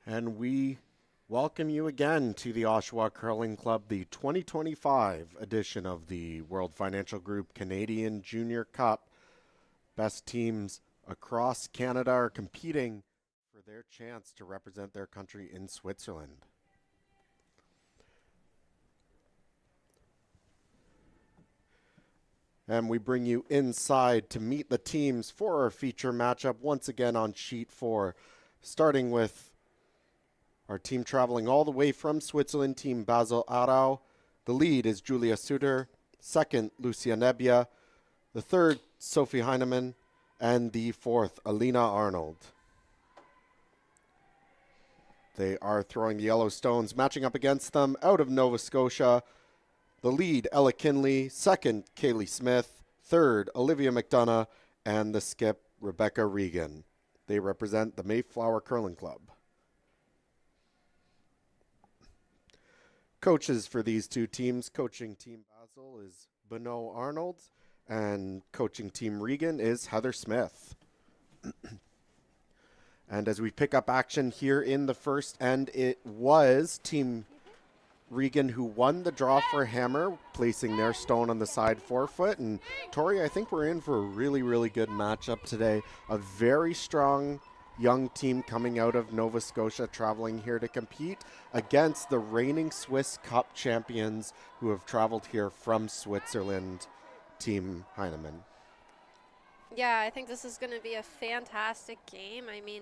And we welcome you again to the Oshawa Curling Club, the 2025 edition of the World Financial Group Canadian Junior Cup. Best teams across Canada are competing for their chance to represent their country in Switzerland. And we bring you inside to meet the teams for our feature matchup once again on Sheet 4, starting with our team traveling all the way from Switzerland, Team Basel-Aarau. The lead is Julia Suter, second, Lucia Nebbia, the third, Sophie Heinemann, and the fourth, Alina Arnold. They are throwing the yellow stones, matching up against them out of Nova Scotia. The lead, Ella Kinley, second, Kaylee Smith, third, Olivia McDonough, and the skip, Rebecca Regan. They represent the Mayflower Curling Club. Coaches for these two teams, coaching Team Basel is Benoit Arnold, and coaching Team Regan is Heather Smith. And as we pick up action here in the first end, it was Team Regan who won the draw for hammer, placing their stone on the side forefoot. And Tori, I think we're in for a really, really good matchup today. A very strong young team coming out of Nova Scotia, traveling here to compete against the reigning Swiss Cup champions who have traveled here from Switzerland, Team Heinemann. Yeah, I think this is going to be a fantastic game. I mean,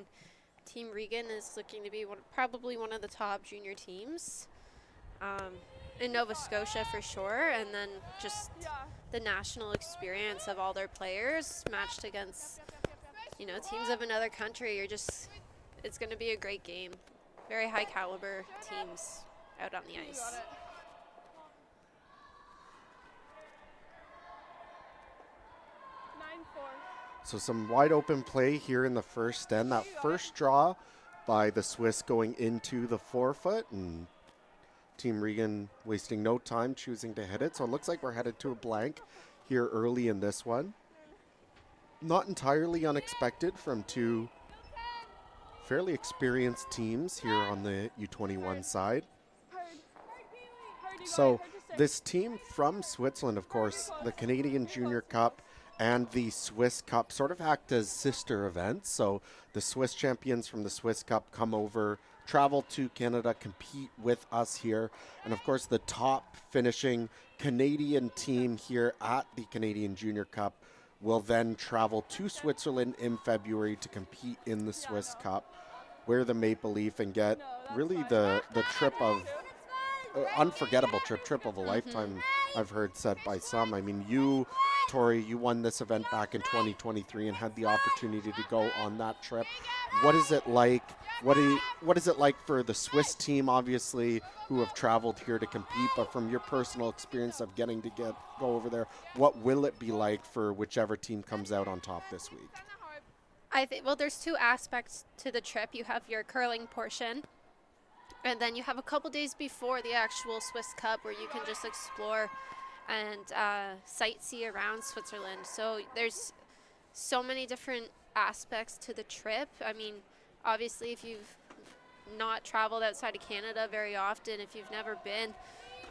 Team Regan is looking to be probably one of the top junior teams in Nova Scotia for sure, and then just the national experience of all their players matched against teams of another country. It's going to be a great game. Very high caliber teams out on the ice. So some wide open play here in the first end. That first draw by the Swiss going into the forefoot, and Team Regan wasting no time choosing to hit it. So it looks like we're headed to a blank here early in this one. Not entirely unexpected from two fairly experienced teams here on the U21 side. So this team from Switzerland, of course, the Canadian Junior Cup and the Swiss Cup sort of act as sister events. So the Swiss champions from the Swiss Cup come over, travel to Canada, compete with us here. And of course, the top finishing Canadian team here at the Canadian Junior Cup will then travel to Switzerland in February to compete in the Swiss Cup, wear the maple leaf, and get really the trip of unforgettable trip of a lifetime, I've heard said by some. I mean, you, Tori, you won this event back in 2023 and had the opportunity to go on that trip. What is it like? What is it like for the Swiss team, obviously, who have traveled here to compete, but from your personal experience of getting to go over there, what will it be like for whichever team comes out on top this week? I think, well, there's two aspects to the trip. You have your curling portion, and then you have a couple days before the actual Swiss Cup where you can just explore and sightsee around Switzerland. So there's so many different aspects to the trip. I mean, obviously, if you've not traveled outside of Canada very often, if you've never been,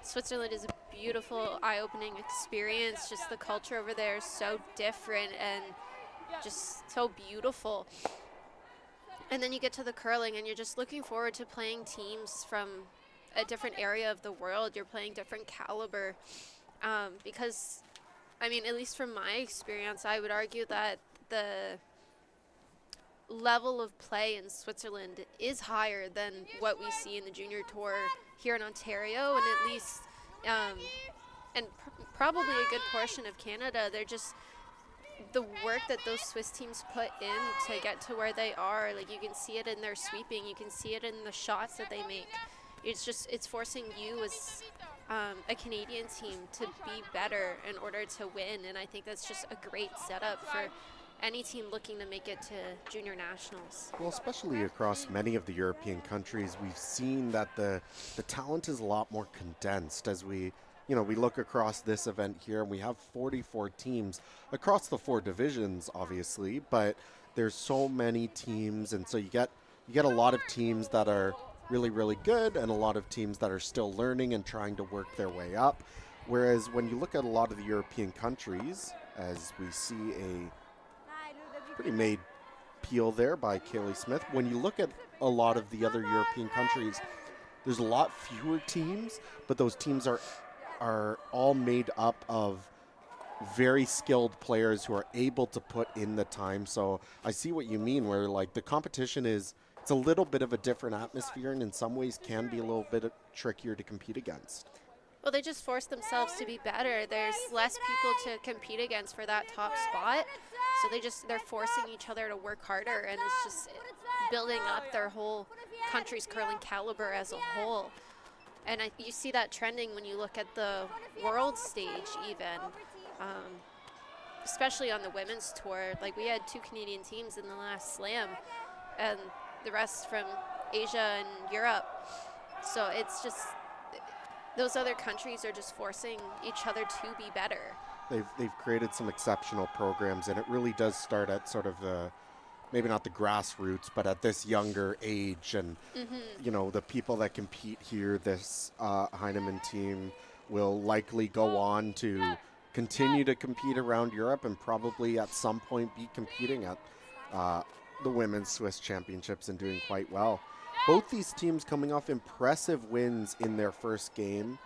Switzerland is a beautiful, eye-opening experience. Just the culture over there is so different and just so beautiful. And then you get to the curling, and you're just looking forward to playing teams from a different area of the world. You're playing different caliber because, I mean, at least from my experience, I would argue that the level of play in Switzerland is higher than what we see in the junior tour here in Ontario, and at least and probably a good portion of Canada. They're just, the work that those Swiss teams put in to get to where they are, like, you can see it in their sweeping, you can see it in the shots that they make. It's forcing you as a Canadian team to be better in order to win, and I think that's just a great setup for any team looking to make it to junior nationals. Well, especially across many of the European countries, we've seen that the talent is a lot more condensed as we look across this event here, and we have 44 teams across the 4 divisions, obviously, but there's so many teams, and so you get you get a lot of teams that are really, really good and a lot of teams that are still learning and trying to work their way up. Whereas when you look at a lot of the European countries, as we see a pretty made peel there by Kaylee Smith, when you look at a lot of the other European countries, there's a lot fewer teams, but those teams are all made up of very skilled players who are able to put in the time. So I see what you mean, where like the competition it's a little bit of a different atmosphere and in some ways can be a little bit trickier to compete against. Well, they just force themselves to be better. There's less people to compete against for that top spot. So they're forcing each other to work harder, and it's just building up their whole country's curling caliber as a whole. And you see that trending when you look at the world stage even, especially on the women's tour. Like, we had 2 Canadian teams in the last slam and the rest from Asia and Europe. So it's just, those other countries are just forcing each other to be better. They've created some exceptional programs, and it really does start at sort of the, maybe not the grassroots, but at this younger age. And, you know, the people that compete here, this Heinemann team, will likely go on to continue to compete around Europe and probably at some point be competing at the Women's Swiss Championships and doing quite well. Both these teams coming off impressive wins in their first game.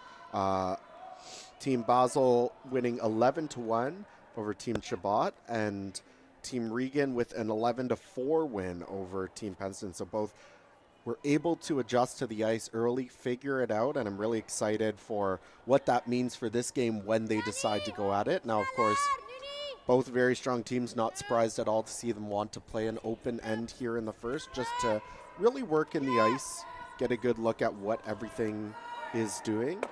Team Basel winning 11-1 over Team Chabot, and Team Regan with an 11-4 win over Team Penston. So both were able to adjust to the ice early, figure it out, and I'm really excited for what that means for this game when they decide to go at it. Now, of course, both very strong teams, not surprised at all to see them want to play an open end here in the first, just to really work in the ice, get a good look at what everything is doing.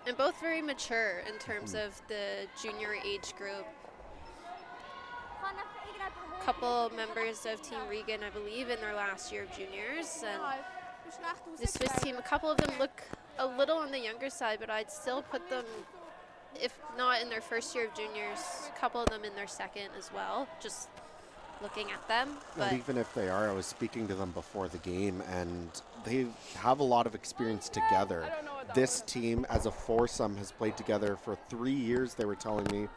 And both very mature in terms of the junior age group. Couple members of Team Regan, I believe, in their last year of juniors. And the Swiss team, a couple of them look a little on the younger side, but I'd still put them, if not in their first year of juniors, a couple of them in their second as well, just looking at them. But even if they are, I was speaking to them before the game, and they have a lot of experience together. This team, as a foursome, has played together for 3 years, they were telling me.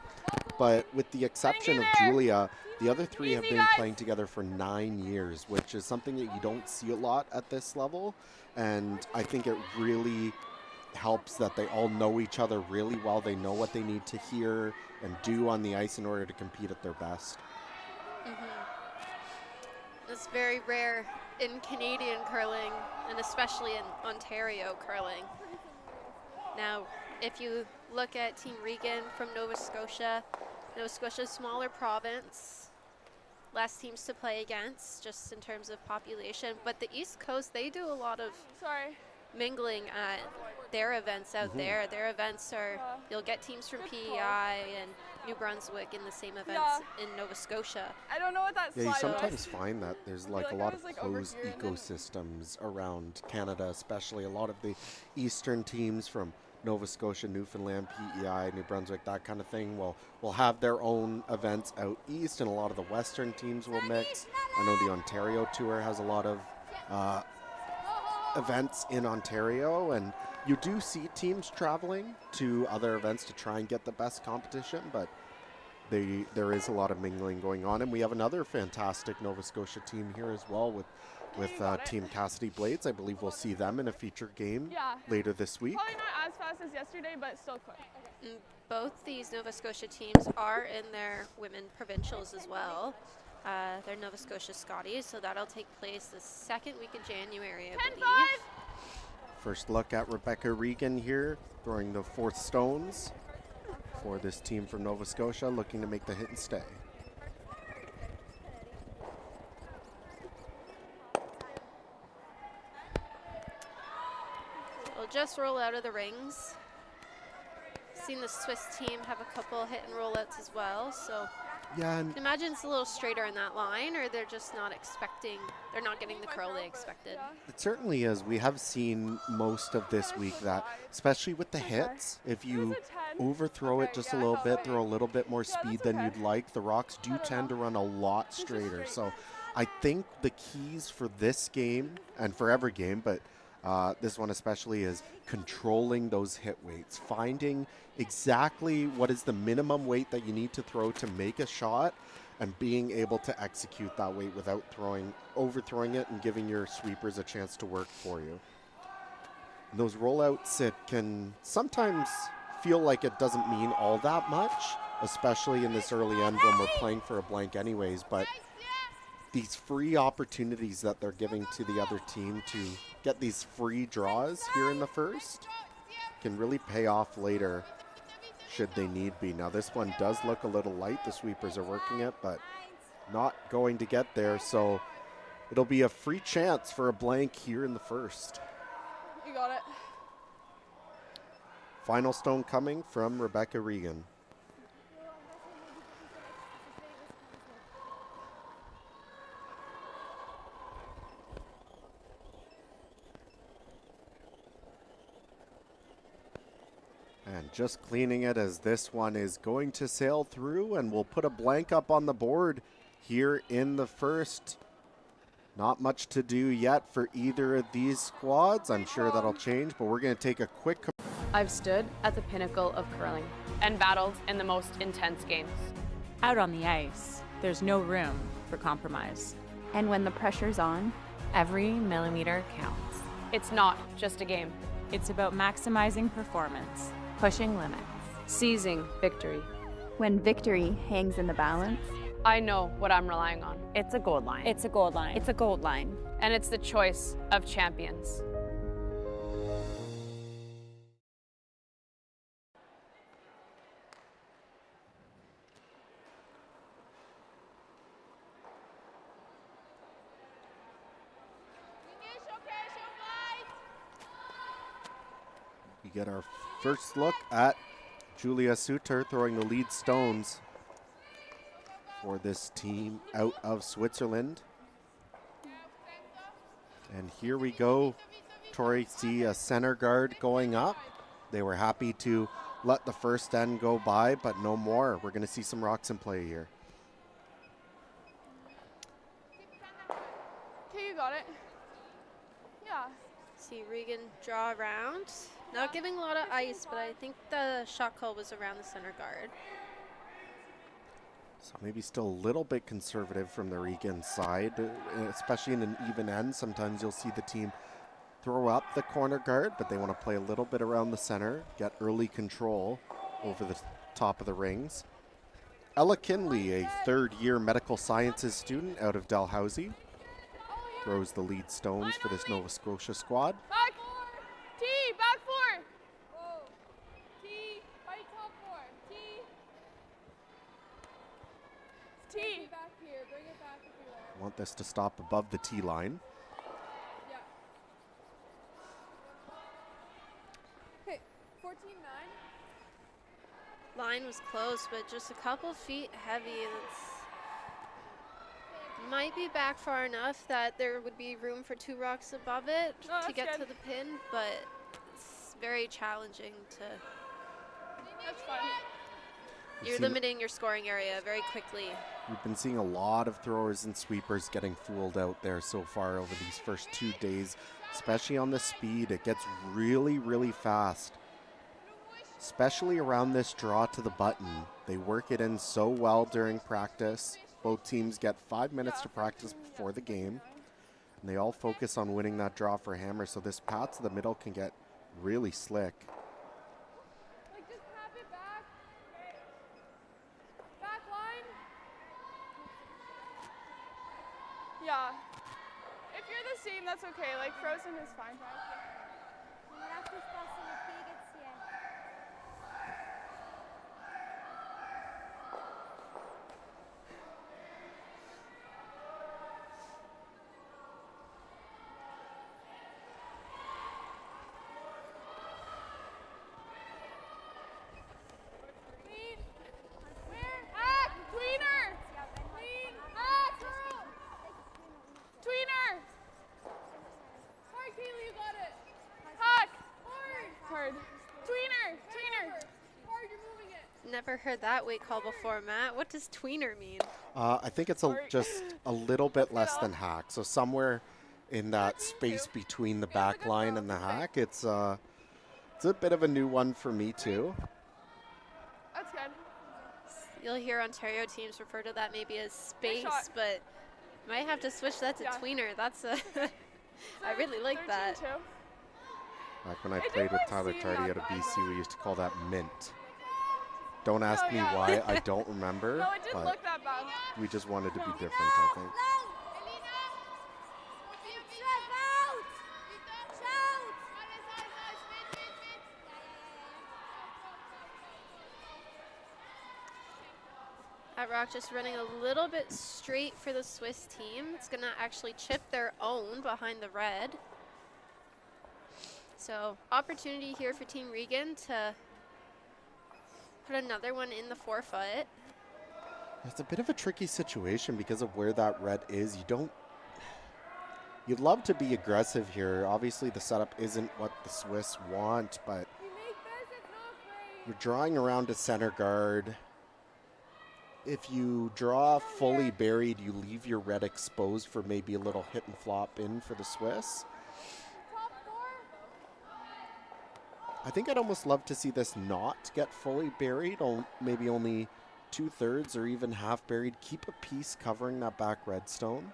But with the exception of Julia, the other 3 have been playing together for 9 years, which is something that you don't see a lot at this level. And I think it really helps that they all know each other really well. They know what they need to hear and do on the ice in order to compete at their best. It's very rare in Canadian curling, and especially in Ontario curling. Now, if you look at Team Regan from Nova Scotia's a smaller province, less teams to play against, just in terms of population. But the East Coast, they do a lot of mingling at their events out there. Their events are, you'll get teams from PEI and New Brunswick in the same events in Nova Scotia. I don't know what that slide you was. sometimes find that there's like a lot of like closed ecosystems around Canada, especially a lot of the eastern teams from Nova Scotia, Newfoundland, PEI, New Brunswick, that kind of thing will have their own events out east, and a lot of the western teams will mix. I know the Ontario Tour has a lot of events in Ontario, and you do see teams traveling to other events to try and get the best competition, but there is a lot of mingling going on. And we have another fantastic Nova Scotia team here as well with Team Cassidy Blades. I believe we'll see them in a feature game later this week. Probably not as fast as yesterday, but still quick. Both these Nova Scotia teams are in their women provincials as well. They're Nova Scotia Scotties, so that'll take place the second week of January, I believe. First look at Rebecca Regan here, throwing the fourth stones for this team from Nova Scotia, looking to make the hit and stay. We'll just roll out of the rings. Seen the Swiss team have a couple hit and rollouts as well, so yeah, and I can imagine it's a little straighter in that line, or they're just not they're not getting the curl they expected. It certainly is. We have seen most of this week that, especially with the hits, if you overthrow it just a little bit, throw a little bit more speed than you'd like, the rocks do tend to run a lot straighter. So I think the keys for this game, and for every game, but this one especially, is controlling those hit weights, finding exactly what is the minimum weight that you need to throw to make a shot, and being able to execute that weight without overthrowing it and giving your sweepers a chance to work for you. And those rollouts, it can sometimes feel like it doesn't mean all that much, especially in this early end when we're playing for a blank anyways, but these free opportunities that they're giving to the other team to get these free draws here in the first can really pay off later should they need be. Now this one does look a little light. The sweepers are working it, but not going to get there. So it'll be a free chance for a blank here in the first. You got it. Final stone coming from Rebecca Regan. And just cleaning it as this one is going to sail through, and we'll put a blank up on the board here in the first. Not much to do yet for either of these squads. I'm sure that'll change, but we're going to take a quick. I've stood at the pinnacle of curling and battled in the most intense games. Out on the ice, there's no room for compromise. And when the pressure's on, every millimeter counts. It's not just a game. It's about maximizing performance. Pushing limits. Seizing victory. When victory hangs in the balance, I know what I'm relying on. It's a gold line. It's a gold line. it's a gold line. And it's the choice of champions. We get our first look at Julia Suter throwing the lead stones for this team out of Switzerland. And here we go. Tori, see a center guard going up. They were happy to let the first end go by, but no more. We're going to see some rocks in play here. Okay, you got it. Yeah. See Regan draw around. Not giving a lot of ice, but I think the shot call was around the center guard. So maybe still a little bit conservative from the Regan side, especially in an even end. Sometimes you'll see the team throw up the corner guard, but they want to play a little bit around the center, get early control over the top of the rings. Ella Kinley, a third-year medical sciences student out of Dalhousie, throws the lead stones for this Nova Scotia squad. Back four. T, back four. Whoa. T, right top four. T. T. Back here. Bring it back if you want. Want this to stop above the T line. Yeah. Okay, 14-9. Line was close, but just a couple feet heavy. That's might be back far enough that there would be room for two rocks above it Oh, to that's get good. to the pin, but it's very challenging to. That's fine. You're limiting your scoring area very quickly. We've been seeing a lot of throwers and sweepers getting fooled out there so far over these first 2 days, especially on the speed. It gets really, really fast, especially around this draw to the button. They work it in so well during practice. Both teams get 5 minutes to practice before the game, and they all focus on winning that draw for hammer, so this path to the middle can get really slick. Like, just tap it back. Back line. Yeah. If you're the same, that's okay. Like, frozen is fine. Clean. Where? Back. Tweener. Clean. Back. Tweener. Hard, Kaylee, you got it. Hack. Hard. Tweener. Tweener. Hard, you're moving it. Never heard that weight call before, Matt. What does tweener mean? I think it's just a little bit less than hack. So somewhere in that space between the back line and the hack, it's a bit of a new one for me too. That's good. You'll hear Ontario teams refer to that maybe as space, shot. but might have to switch that to Yeah. tweener. That's a I really like that. 13-2. Back when I did played with like Tyler seeing Tardy that out of back BC, row. we used to call that mint. Don't ask me yeah. why, I don't remember, No, it didn't but look that bad. we just wanted to be different, I think. At Rock just running a little bit straight for the Swiss team. It's going to actually chip their own behind the red. So opportunity here for Team Regan to put another one in the forefoot. It's a bit of a tricky situation because of where that red is. You'd love to be aggressive here. Obviously the setup isn't what the Swiss want, but you're drawing around a center guard. If you draw fully buried, you leave your red exposed for maybe a little hit and flop in for the Swiss. I think I'd almost love to see this not get fully buried, maybe only 2/3 or even half buried. Keep a piece covering that back redstone.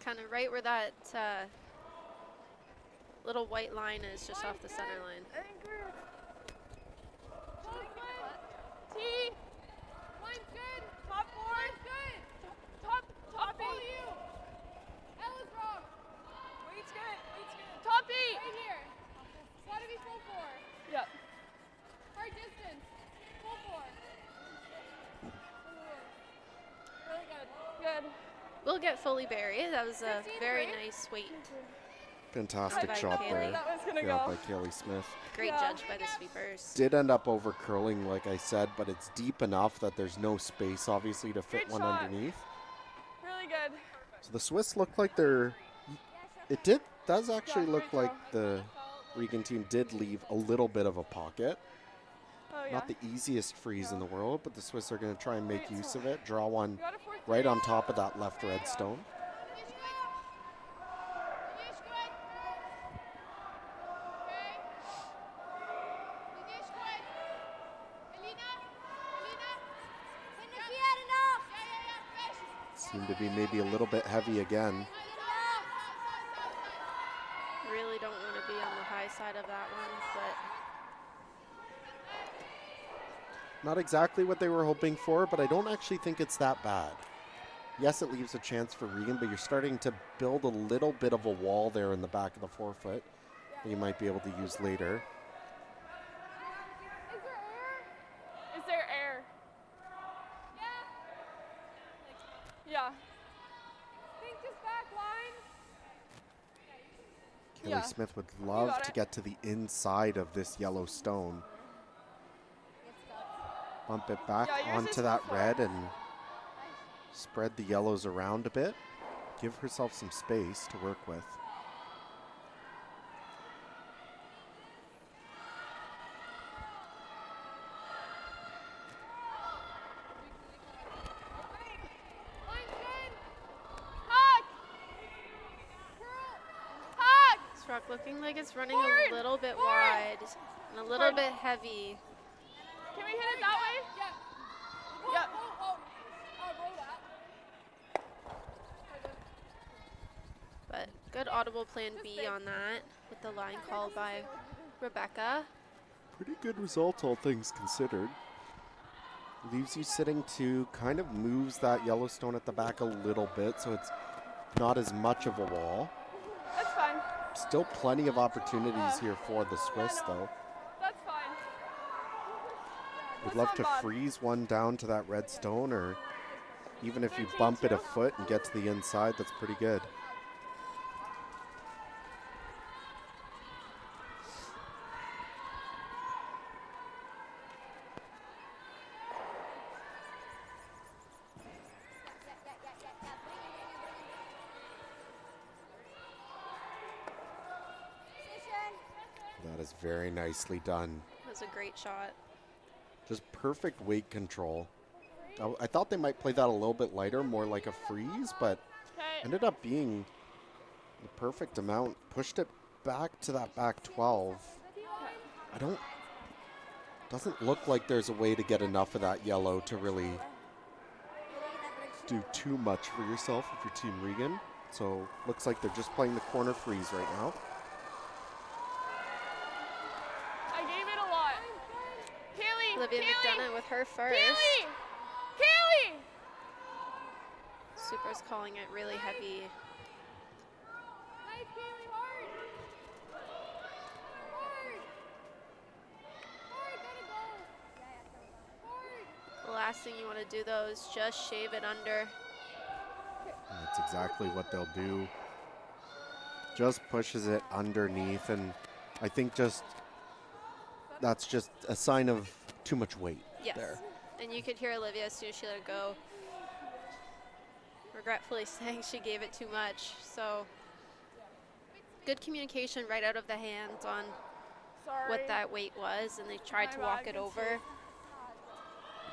Kind of right where that little white line is, just off the center line. T. Line's good. Top four. Good. Top eight. You. Ella's wrong. Wait's good. Top eight. Right here. It's gotta be full four. Yep. Hard distance. Full four. Really good. Good. We'll get fully buried. That was a 15 very free. nice weight. Fantastic By shot Kaylee. there. That was gonna Yeah, go. by Kaylee Smith. Great Yeah. judge by the sweepers. Did end up over curling, like I said, but it's deep enough that there's no space, obviously, to fit Great one shot. underneath. Really good. So the Swiss look like does actually Yeah, look great like the Regan team did leave a little bit of a pocket. Oh yeah. Not the easiest freeze in the world, but the Swiss are going to try and make Great use shot. of it. Draw one You got a 4-3. right on top of that left red stone. Seem to be maybe a little bit heavy again. Really don't want to be on the high side of that one, but Not exactly what they were hoping for, but I don't actually think it's that bad. Yes, it leaves a chance for Regan, but you're starting to build a little bit of a wall there in the back of the forefoot that you might be able to use later. Is there air? Yeah. Think just back line. Kelly Yeah. Smith would love got to it. get to the inside of this yellow stone. Bump it back Yeah, yours onto is that full far. red and spread the yellows around a bit. Give herself some space to work with. Line's good. Hug. Curl. Hug. this rock looking like it's running Forward, a little bit forward. wide and a little Forward. bit heavy. Can we hit it that way? Yeah. Yeah. But good audible plan B on that with the line call by Rebecca. Pretty good result, all things considered. Leaves you sitting to kind of moves that Yellowstone at the back a little bit, so it's not as much of a wall. That's fine. Still plenty of opportunities here for the Swiss, though. That's fine. Would That's love not to bad. freeze one down to that red stone, or even if you bump it a foot and get to the inside, that's pretty good. was very nicely done. It was a great shot. Just perfect weight control. I thought they might play that a little bit lighter, more like a freeze, but ended up being the perfect amount. Pushed it back to that back 12. Doesn't look like there's a way to get enough of that yellow to really do too much for yourself if you're Team Regan. So looks like they're just playing the corner freeze right now. I gave it a lot. Kaylee! Olivia Kaylee! McDonough with her first. Kaylee! Kaylee! Super's calling it really heavy. Nice, Kaylee, hard! Hard! Hard, gotta go! Hard! The last thing you want to do though is just shave it under. That's exactly what they'll do. Just pushes it underneath, and I think that's just a sign of too much weight there. And you could hear Olivia as soon as she let it go, regretfully saying she gave it too much. So good communication right out of the hands on what that weight was, and they tried to walk it over.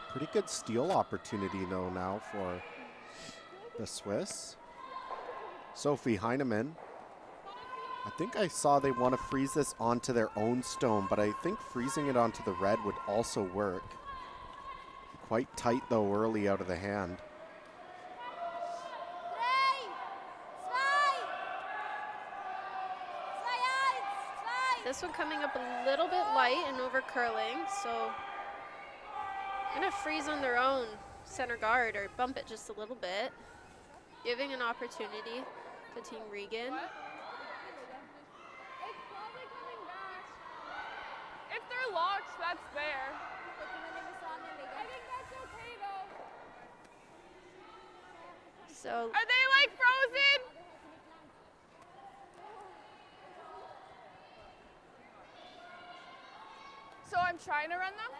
Pretty good steal opportunity though now for the Swiss. Sophie Heinemann. I think I saw they want to freeze this onto their own stone, but I think freezing it onto the red would also work. Quite tight though early out of the hand. This one coming up a little bit light and over curling, so gonna freeze on their own center guard or bump it just a little bit, giving an opportunity to Team Regan. It's probably coming back. If they're locked, that's there. I think that's okay though. So Are they like frozen? So I'm trying to run them?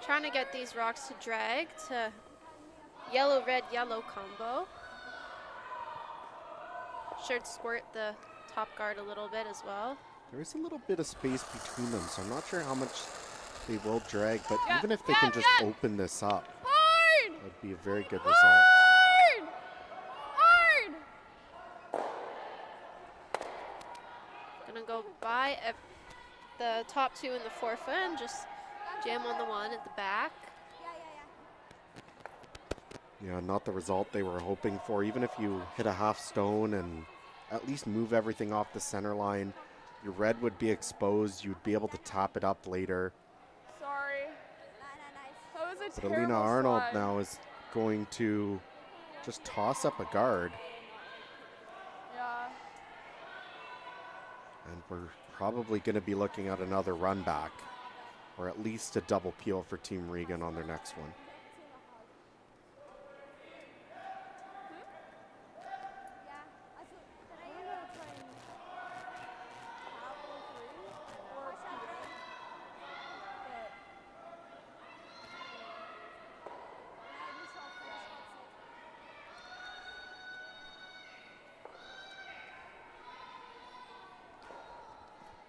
trying to get these rocks to drag to yellow, red, yellow combo. Should squirt the top guard a little bit as well. There is a little bit of space between them, so I'm not sure how much they will drag, but even if they can just open this up, Hard! that would be a very good result. Hard! Hard! Gonna go by the top two in the forefoot and just jam on the one at the back. Yeah, not the result they were hoping for. Even if you hit a half stone and at least move everything off the center line, your red would be exposed. You'd be able to top it up later. Sorry. That was a But terrible Alina Arnold slide. now is going to just toss up a guard. Yeah. And we're probably going to be looking at another run back, or at least a double peel for Team Regan on their next one.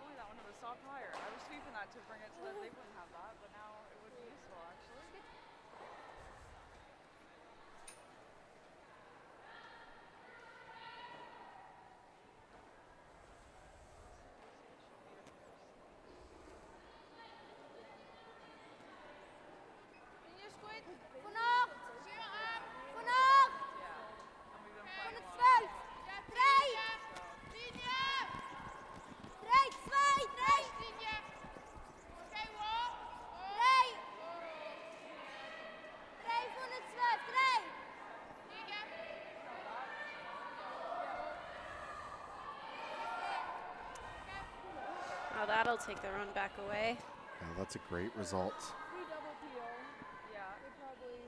Only that one was soft higher. I was sweeping that to bring it so that they wouldn't have that, but now it would be useful actually. Yeah. And we've been playing a lot. Oh, that'll take the run back away. Yeah, that's a great result. We double peel. Yeah. They probably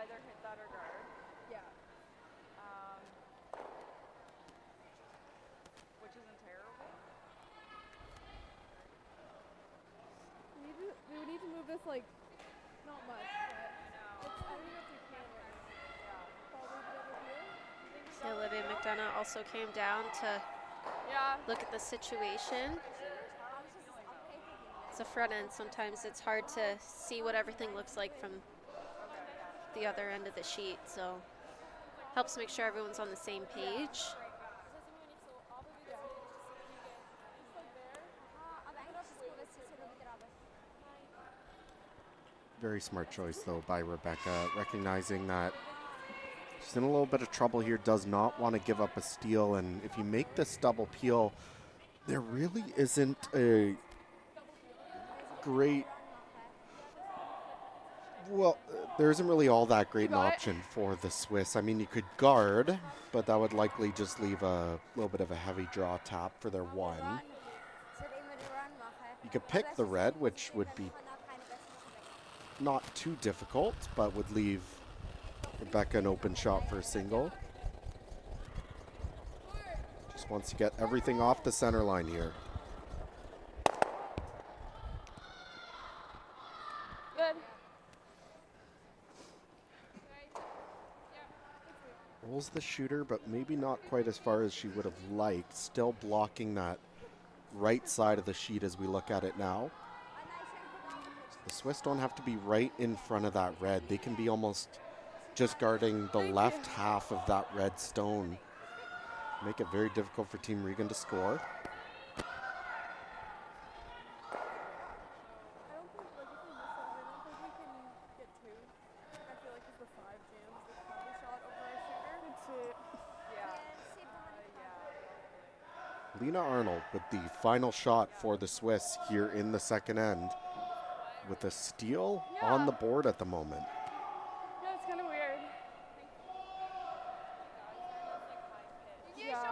either hit that or guard. Yeah. Which isn't terrible. We would need to move this like not much, but I don't know if we can right now. Probably double peel. So Olivia McDonough also came down to Yeah. look at the situation. It's a front end. Sometimes it's hard to see what everything looks like from the other end of the sheet. So helps make sure everyone's on the same page. Very smart choice, though, by Rebecca, recognizing that she's in a little bit of trouble here, does not want to give up a steal. And if you make this double peel, there really isn't a great, well, there isn't really all that great an option for the Swiss. I mean, you could guard, but that would likely just leave a little bit of a heavy draw tap for their one. You could pick the red, which would be not too difficult, but would leave Rebecca an open shot for a single. Just wants to get everything off the center line here. Good. Rolls the shooter, but maybe not quite as far as she would have liked. Still blocking that right side of the sheet as we look at it now. The Swiss don't have to be right in front of that red. They can be almost just guarding the left half of that red stone. Make it very difficult for Team Regan to score. Lena Arnold with the final shot for the Swiss here in the second end, with a steal on the board at the moment. Yeah, it's kind of weird. Yeah.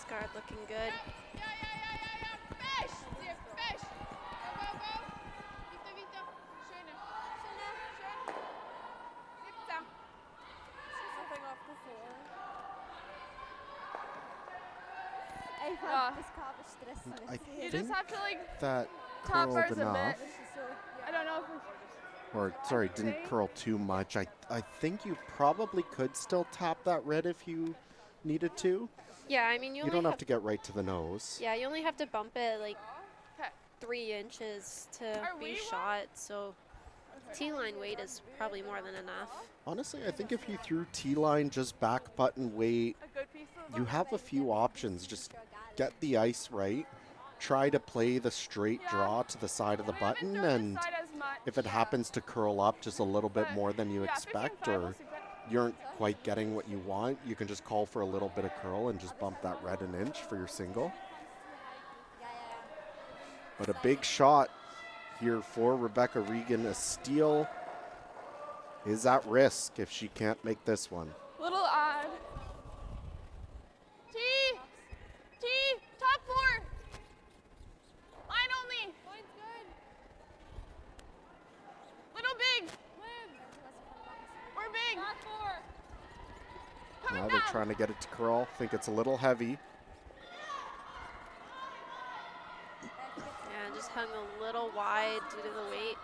Guard looking good. I You think just have to like that top curled ours a enough. bit. I don't know if we Or, sorry, didn't curl too much. I think you probably could still tap that red if you needed to. Yeah, I mean, you You only don't have to get right to the nose. Yeah, you only have to bump it like 'kay. 3 inches to Are be we shot. So T-line weight is probably more than enough. Honestly, I think if you threw T-line, just back button weight, a good piece of you have a few options. Just get the ice right. Try to play the straight draw to the side of the button, and if it happens to curl up just a little bit more than you expect, or you aren't quite getting what you want, you can just call for a little bit of curl and just bump that red an inch for your single. But a big shot here for Rebecca Regan. A steal is at risk if she can't make this one. little odd. T, top 4. Line only. Line's good. Little big. Or big. Top 4. Coming Now down. they're trying to get it to curl. Think it's a little heavy. Yeah, just hung a little wide due to the weight.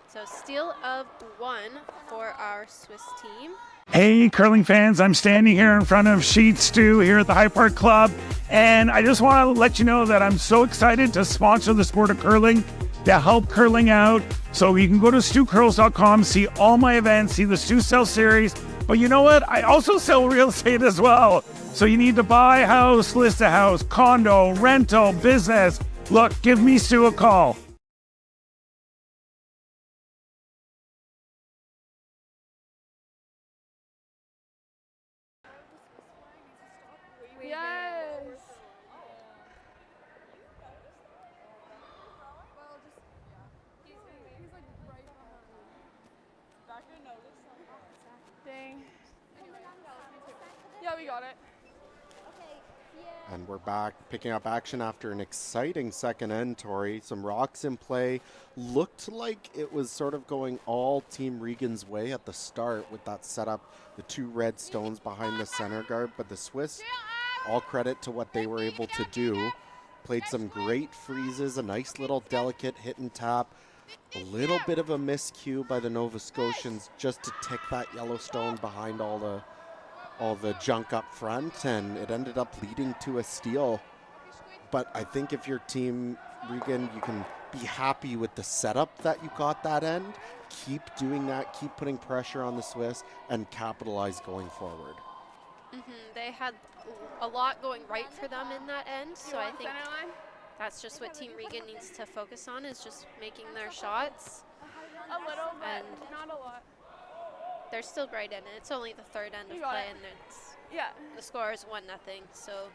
So steal of 1 for our Swiss team. Hey, curling fans, I'm standing here in front of Sheet Stew here at the High Park Club, and I just want to let you know that I'm so excited to sponsor the sport of curling, to help curling out. So you can go to stewcurls.com, see all my events, see the Stew Sell series, but you know what? I also sell real estate as well. So you need to buy a house, list a house, condo, rental, business. Look, give me Stu a call. Yes. Dang. Yeah, we got it. And we're back picking up action after an exciting second end, Tori. Some rocks in play. Looked like it was sort of going all Team Regan's way at the start with that setup, the 2 red stones behind the center guard, but the Swiss all credit to what they were able to do. Played some great freezes, a nice little delicate hit and tap. A little bit of a miscue by the Nova Scotians just to tick that Yellowstone behind all the junk up front, and it ended up leading to a steal. But I think if your team, Regan, you can be happy with the setup that you got that end. Keep doing that, keep putting pressure on the Swiss, and capitalize going forward. They had a lot going right for them in that end, so I think that's just what Team Regan needs to focus on, is just making their shots. A little, but And not a lot. they're still right in it. It's only the third end of You got play, it. and it's, Yeah. the score is 1-0, so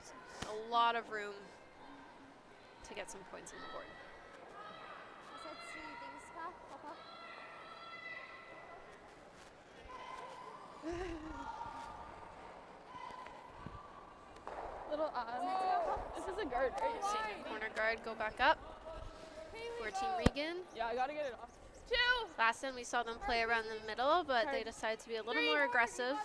a lot of room to get some points on the board. Little this is a guard, right? Seeing the corner guard go back up for Team Regan. Yeah, I gotta get it off. 2. Last time we saw them play around the middle, but they decided to be a little more aggressive.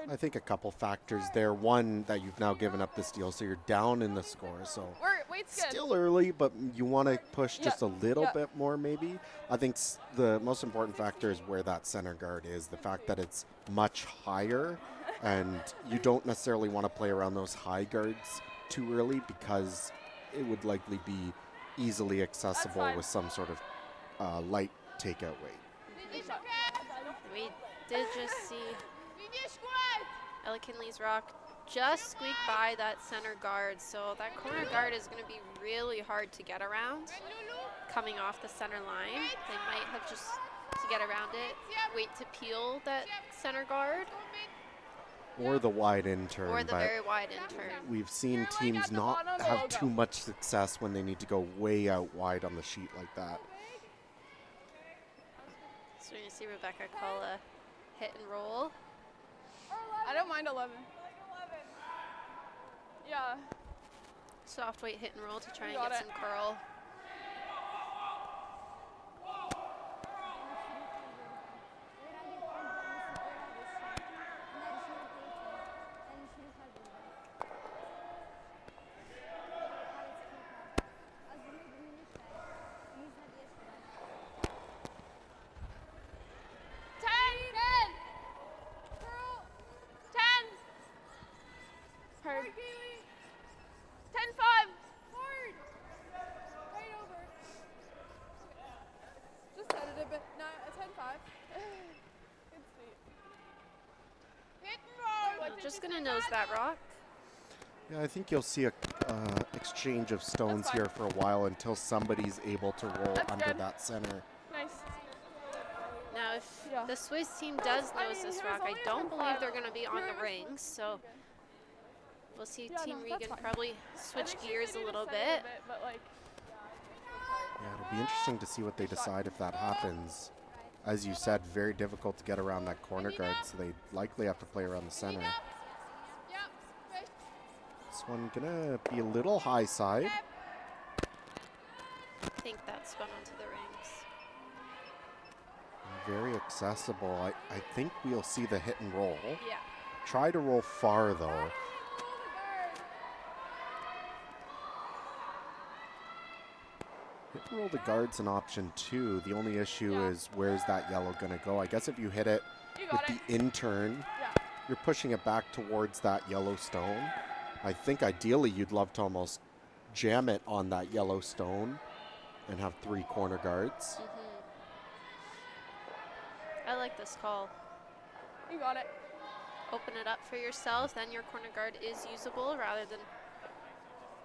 I think a couple factors there. One, that you've now given up the steal, so you're down in the score. So Weight's good. still early, but you want to push just a little Yeah. bit more maybe. I think the most important factor is where that center guard is, the fact that it's much higher, and you don't necessarily want to play around those high guards too early because it would likely be easily accessible fine. with some sort of light takeout weight. We did just see Ella Kinley's rock just squeak by that center guard, so that corner guard is going to be really hard to get around coming off the center line. They might have just, to get around it, wait to peel that center guard Or the wide intern. or the but very wide intern. we've seen teams not have too much success when they need to go way out wide on the sheet like that. So we're going to see Rebecca call a hit and roll. I don't mind 11. Yeah. Soft weight hit and roll to try and Got get it. some curl. Heard. 10-5. Just set it a bit. No, a 10-5. Good sweet. I'm just going to nose that rock. Yeah, I think you'll see a exchange of stones fine. here for a while until somebody's able to roll That's under good. that center. Nice. Now, if Yeah. the Swiss team does I nose mean, this he was rock, I only a don't 10-5. believe they're going to be on He the was- rings, so we'll see Yeah, Team no, that's Regan fine. probably I switch think she gears could a even little set it bit. but like, Yeah, it'll be interesting to see what they decide if that happens. As you said, very difficult to get around that corner guard, so they likely have to play around the center. This one gonna be a little high side. I think that spun onto the rings. Very accessible. I think we'll see the hit and roll. Yeah. Try to roll far though. Hit and roll the guard's an option too. The only issue is where's that yellow gonna go? I guess if you hit it you with got it. the intern, Yeah. you're pushing it back towards that yellow stone. I think ideally you'd love to almost jam it on that yellow stone and have 3 corner guards. I like this call. You got it. Open it up for yourself, then your corner guard is usable rather than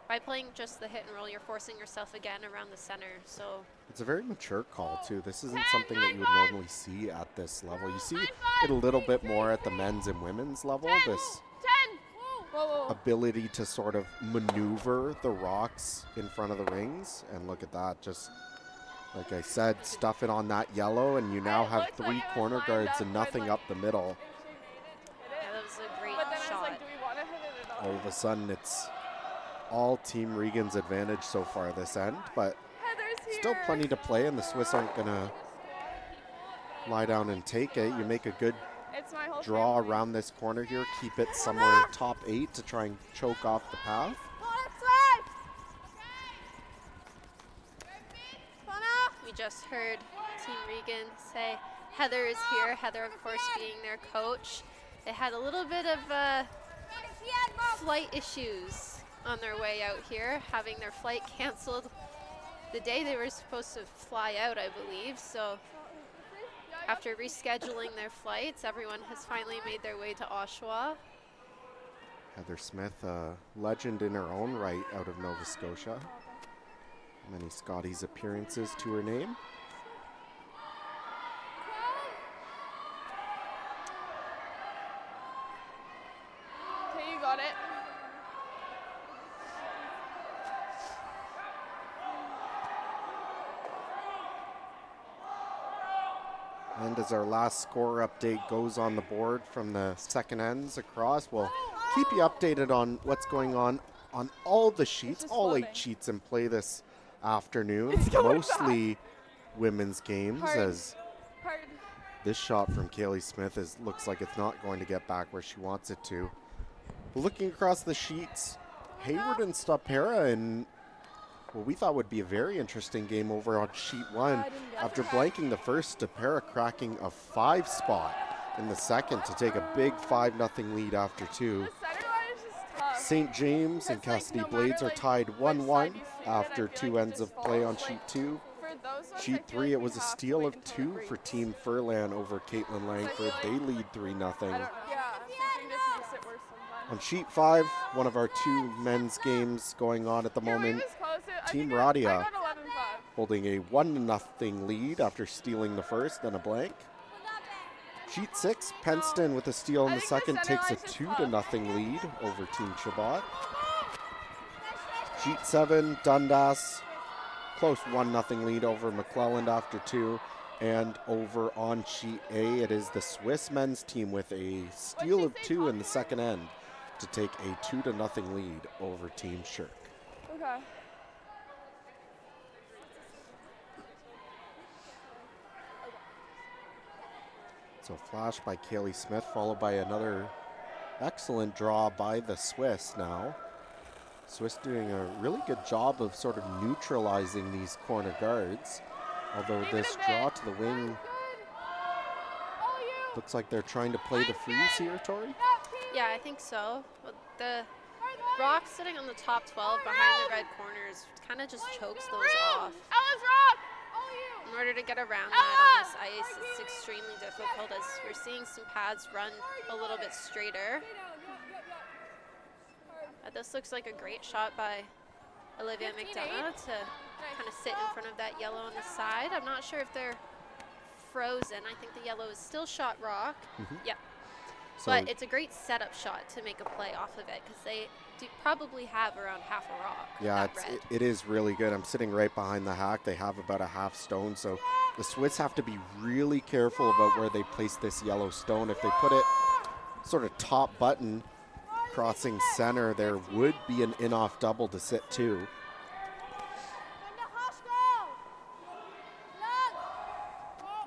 by playing just the hit and roll, you're forcing yourself again around the center. So It's a very mature call too. This isn't something that you would normally see at this level. You see it a little bit more at the men's and women's level. This 10. Whoa, whoa. ability to sort of maneuver the rocks in front of the rings. And look at that, just like I said, stuff it on that yellow and you now have 3 corner guards and nothing up the middle. yeah, that was a great But then I was shot. like, do we want to hit it at all? All of a sudden it's all Team Regan's advantage so far this end, but Heather's here. still plenty to play and the Swiss aren't gonna lie down and take it. You make a good It's my whole draw family. around this corner here, keep it somewhere top 8 to try and choke off the path. We just heard Team Regan say Heather is here. Heather, of course, being their coach. They had a little bit of flight issues on their way out here, having their flight canceled the day they were supposed to fly out, I believe. So after rescheduling their flights, everyone has finally made their way to Oshawa. Heather Smith, a legend in her own right out of Nova Scotia. Many Scotties appearances to her name. Okay, you got it. And as our last score update goes on the board from the second ends across, we'll keep you updated on what's going on all the sheets, all 8 sheets in play this afternoon. Mostly women's games, as this shot from Kaylee Smith looks like it's not going to get back where she wants it to. Looking across the sheets, Hayward and Stopera in what we thought would be a very interesting game over on sheet 1. After blanking the first, Stopera cracking a 5 spot in the second to take a big 5-0 lead after 2. St. James and Cassidy Blades are tied 1-1 after 2 ends of play on sheet 2. Sheet 3, it was a steal of 2 for Team Furlan over Caitlin Langford. They lead 3-0. On sheet 5, one of our 2 men's games going on at the moment. Team Radia holding a 1-0 lead after stealing the first and a blank. Sheet 6, Penston with a steal in the second takes a 2-0 lead over Team Chabot. Sheet 7, Dundas, close 1-0 lead over McClelland after 2. And over on sheet A, it is the Swiss men's team with a steal of 2 in the second end to take a 2-0 lead over Team Shirk. Okay. So flash by Kaylee Smith, followed by another excellent draw by the Swiss now. Swiss doing a really good job of sort of neutralizing these corner guards. Although this draw to the wing looks like they're trying to play the freeze here, Tori? Yeah, I think so. Well, the rock sitting on the top 12 behind the red corners kind of just chokes those off. In order to get around that on this ice, it's extremely difficult as we're seeing some pads run a little bit straighter. This looks like a great shot by Olivia McDonough to kind of sit in front of that yellow on the side. I'm not sure if they're frozen. I think the yellow is still shot rock. Yep. So but it's a great setup shot to make a play off of it because they do probably have around half a rock. yeah, it is really good. I'm sitting right behind the hack. They have about a half stone, so the Swiss have to be really careful about where they place this yellow stone. If they put it sort of top button crossing center, there would be an in-off double to sit too.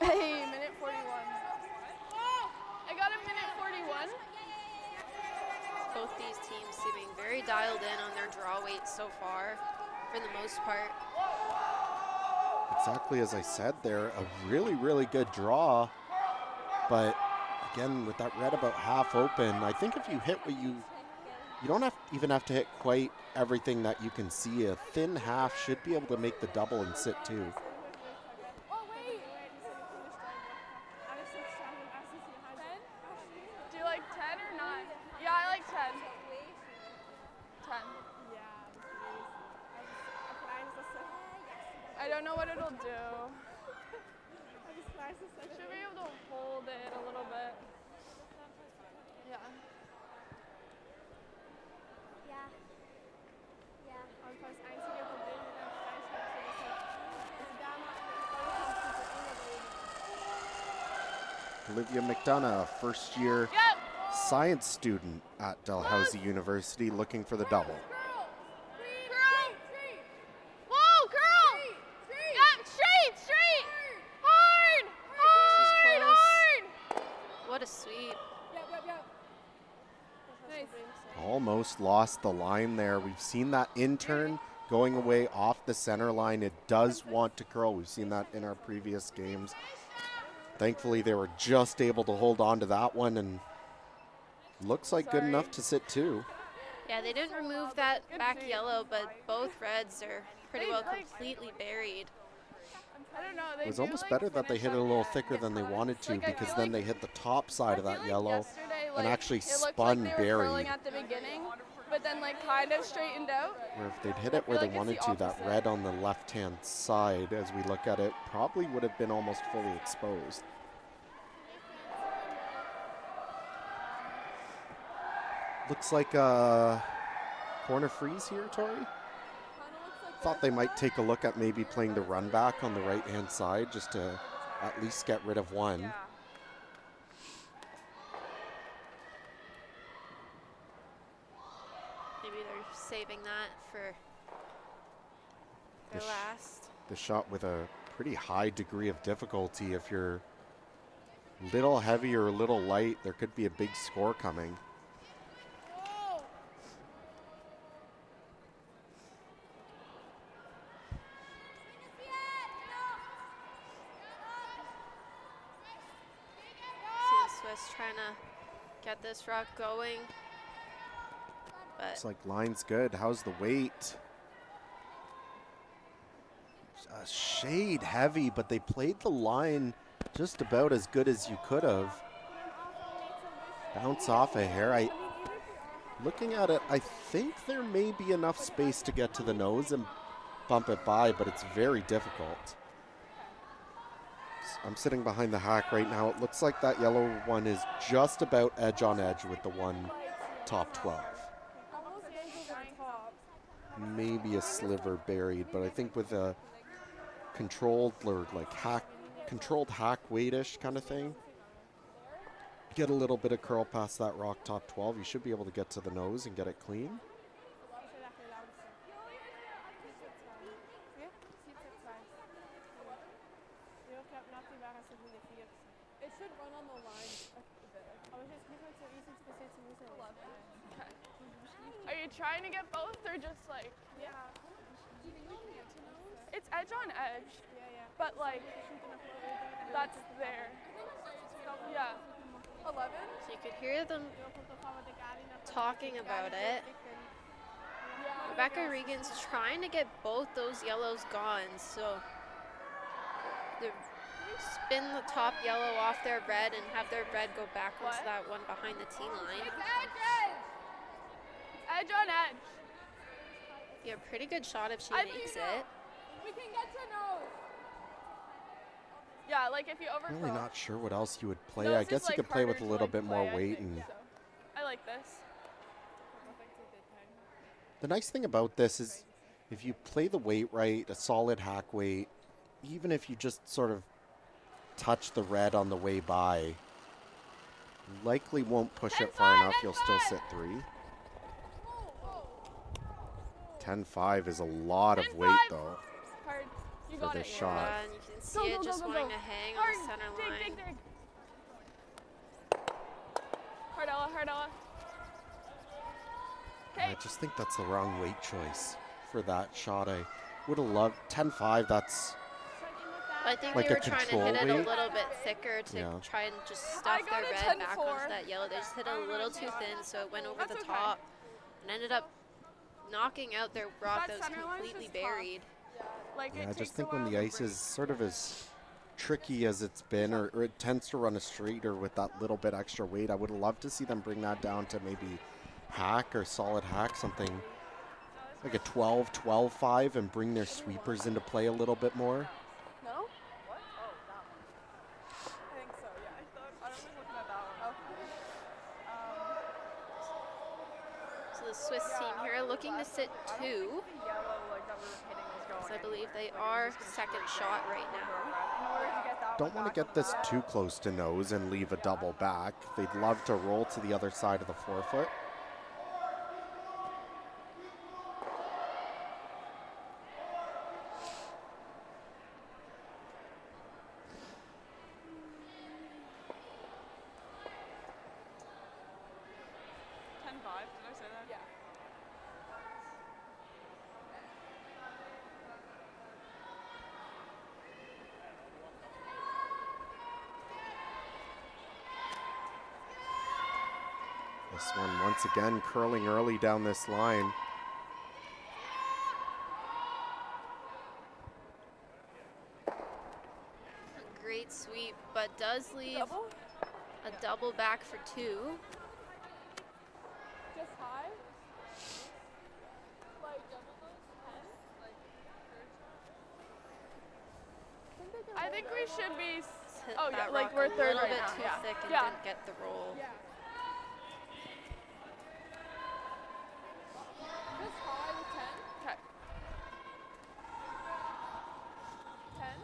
Hey, minute 41. I got a minute 41. Both these teams seeming very dialed in on their draw weight so far, for the most part. Exactly as I said there, a really, really good draw. But again, with that red about half open, I think if you hit what you don't even have to hit quite everything that you can see. A thin half should be able to make the double and sit too. Do you like 10 or 9? Yeah, I like 10. 10. I don't know what it'll do. Should be able to hold it a little bit. Yeah. Olivia McDonough, first-year science student at Dalhousie University, looking for the double. Whoa, girl! Yeah, straight! Hard! What a sweep. almost lost the line there. We've seen that in turn going away off the center line. It does want to curl. We've seen that in our previous games. Thankfully, they were just able to hold on to that one, and looks like good enough to sit two. Yeah, they didn't remove that back yellow, but both reds are pretty well completely buried. I don't know. It was almost better that they hit it a little thicker than they wanted to, because then they hit the top side of that yellow and actually spun buried. At the beginning, but then like kind of straightened out. Or if they'd hit it where they wanted to, that red on the left-hand side, as we look at it, probably would have been almost fully exposed. Looks like a corner freeze here, Tori. Thought they might take a look at maybe playing the run back on the right-hand side just to at least get rid of one. Yeah. Maybe they're saving that for their last. The shot with a pretty high degree of difficulty. If you're a little heavy or a little light, there could be a big score coming. Trying to get this rock going, but It's like line's good. How's the weight? A shade heavy, but they played the line just about as good as you could have. Bounce off a hair. Looking at it, I think there may be enough space to get to the nose and bump it by, but it's very difficult. I'm sitting behind the hack right now. It looks like that yellow one is just about edge on edge with the one top 12. Maybe a sliver buried, but I think with a controlled or like controlled hack weightish kind of thing, get a little bit of curl past that rock top 12, you should be able to get to the nose and get it clean. It should run on the line a bit. Are you trying to get both or just like? Yeah. It's edge on edge. Yeah. But like, that's there. Yeah. 11. so you could hear them talking about it. Rebecca Regan's trying to get both those yellows gone, so they spin the top yellow off their red and have their red go back onto that one behind the tee line. Edge on edge. Yeah, pretty good shot if she I makes think it. We can get to nose. Yeah, like if you over. I'm really not sure what else you would play. Nose I is, guess you like, could play with a harder to, little like, bit more play, I weight. think, And so. I like this. the nice thing about this is if you play the weight right, a solid hack weight, even if you just sort of touch the red on the way by, likely won't push it far enough. You'll still sit three. 10-5 is a lot of weight, though, Hard. You for got this it. shot. Yeah, and you can see it just wanting to hang on the center line. Dig. Hard Ella. I just think that's the wrong weight choice for that shot. I would have loved 10-5. That's I think like they a were trying to control hit it a weight? little bit thicker to try and just stuff got their a red back 10-4. onto that yellow. They just hit it a little too thin, so it went over That's the okay. top and ended up knocking out their rock that was center line's completely just tough. buried. Like Yeah, I it just takes think a when while the to ice break. is sort of as tricky as it's been, or it tends to run a straighter with that little bit extra weight, I would love to see them bring that down to maybe hack or solid hack, something like a 12-12-5, and bring their sweepers into play a little bit more. No? What? Oh, that one. I think so, yeah. I was looking at that one. Okay. So the Swiss team here looking to sit two, because I believe they are second shot right now. Don't want to get this too close to nose and leave a double back. They'd love to roll to the other side of the forefoot. Did I say that? Yeah. This one once again curling early down this line. A great sweep, but does leave Double? a double back for 2. Just high? Like double those 10? I think we should be. Hit Oh yeah, that like rock we're a third little right bit now. too Yeah. thick and Yeah. didn't get the roll. Yeah. Just high with 10. Okay. 10.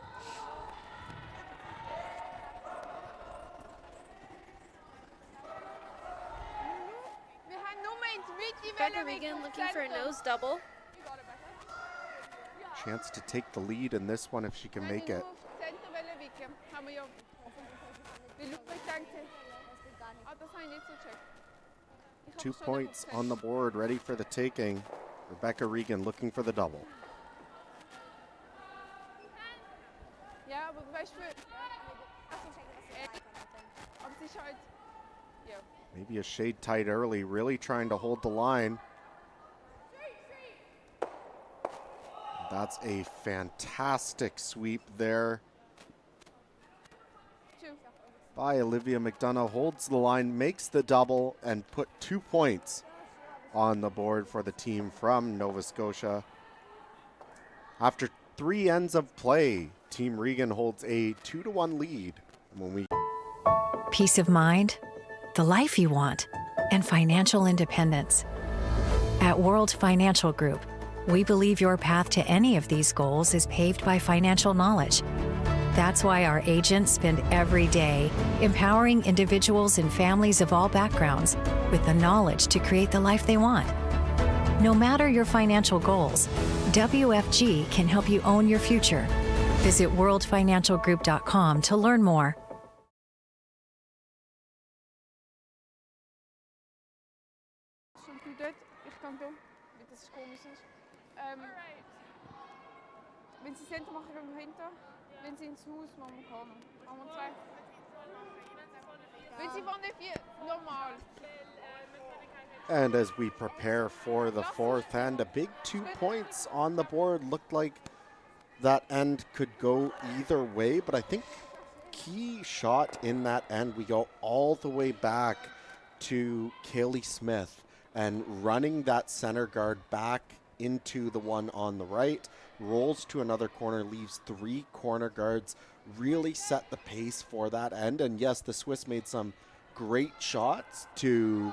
We gaan nummer in het beetje Becca Regan looking for a nose double. You got it, Becca. Chance to take the lead in this one if she can make it. Center willen wikken. Gaan we jou. Die loop ik denk ik. Ah, dat zijn niet zo check. 2 points on the board, ready for the taking. Rebecca Regan looking for the double. Ja, aber weißt du, auf Sicherheit. Ja. Maybe a shade tight early, really trying to hold the line. That's a fantastic sweep there by Olivia McDonough. Holds the line, makes the double, and put 2 points on the board for the team from Nova Scotia. After 3 ends of play, Team Regan holds a 2-1 lead. When we Peace of mind, the life you want, and financial independence. At World Financial Group, we believe your path to any of these goals is paved by financial knowledge. That's why our agents spend every day empowering individuals and families of all backgrounds with the knowledge to create the life they want. No matter your financial goals, WFG can help you own your future. Visit worldfinancialgroup.com to learn more. Ich kann doen. Dit is komisch. Wenn Sie Center machen, gehen wir hinter. Wenn Sie ins Haus machen, wir kommen. Haben wir 2. Wenn Sie von der 4, normal. And as we prepare for the 4th end, a big 2 points on the board. Looked like that end could go either way, but I think key shot in that end, we go all the way back to Kaylee Smith and running that center guard back into the one on the right, rolls to another corner, leaves 3 corner guards, really set the pace for that end. And yes, the Swiss made some great shots to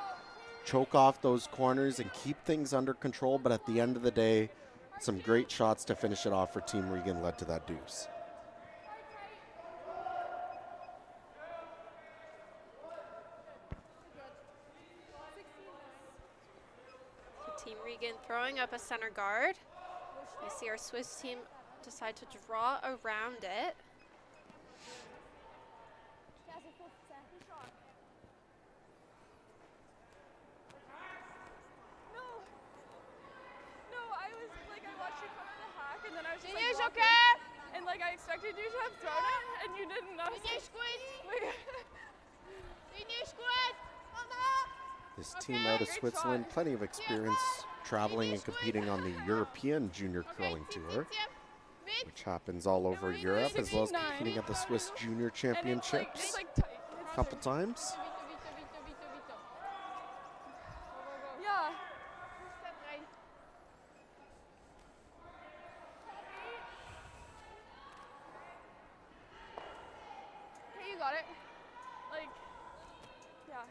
choke off those corners and keep things under control, but at the end of the day, some great shots to finish it off for Team Regan led to that deuce. So Team Regan throwing up a center guard. We see our Swiss team decide to draw around it. No, I was like, I watched you come on the hack, and then I was just like, walking, and like I expected you to have thrown it, and you didn't. I was like, This team out of Switzerland, plenty of experience traveling and competing on the European Junior Curling Tour, which happens all over Europe, as well as competing at the Swiss Junior Championships a couple times. Yeah. Okay, you got it. Like, yeah.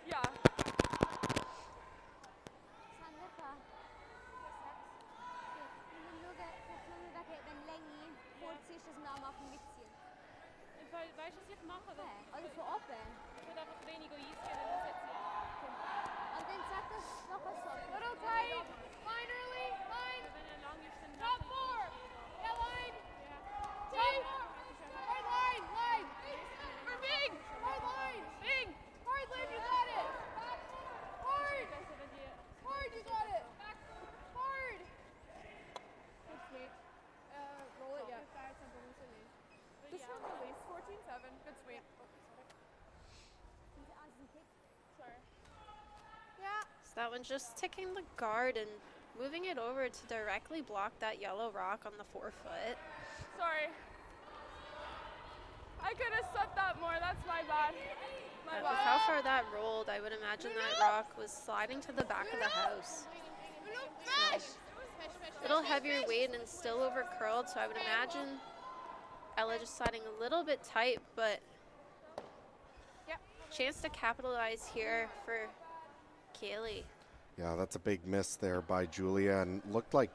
Yeah. Weißt du, was ich mache? Also von oben? Ich würde einfach weniger eingehen, dann muss jetzt und dann sagt das noch was so. Little tight, line early, line. Top 4. Yeah, line. Top 4. Hard line, line. For big. Hard line, big. Hard line, you got it. Hard. Hard, you got it. Hard. Good sweep. Roll it, yeah. This one release 14-7. Good sweep. So that one's just ticking the guard and moving it over to directly block that yellow rock on the forefoot. Sorry. I could have swept that more. That's my bad. But with how far that rolled, I would imagine that rock was sliding to the back of the house. So, a little heavier weight and still over curled, so I would imagine Ella just sliding a little bit tight, but chance to capitalize here for Kaylee. Yeah, that's a big miss there by Julia, and looked like,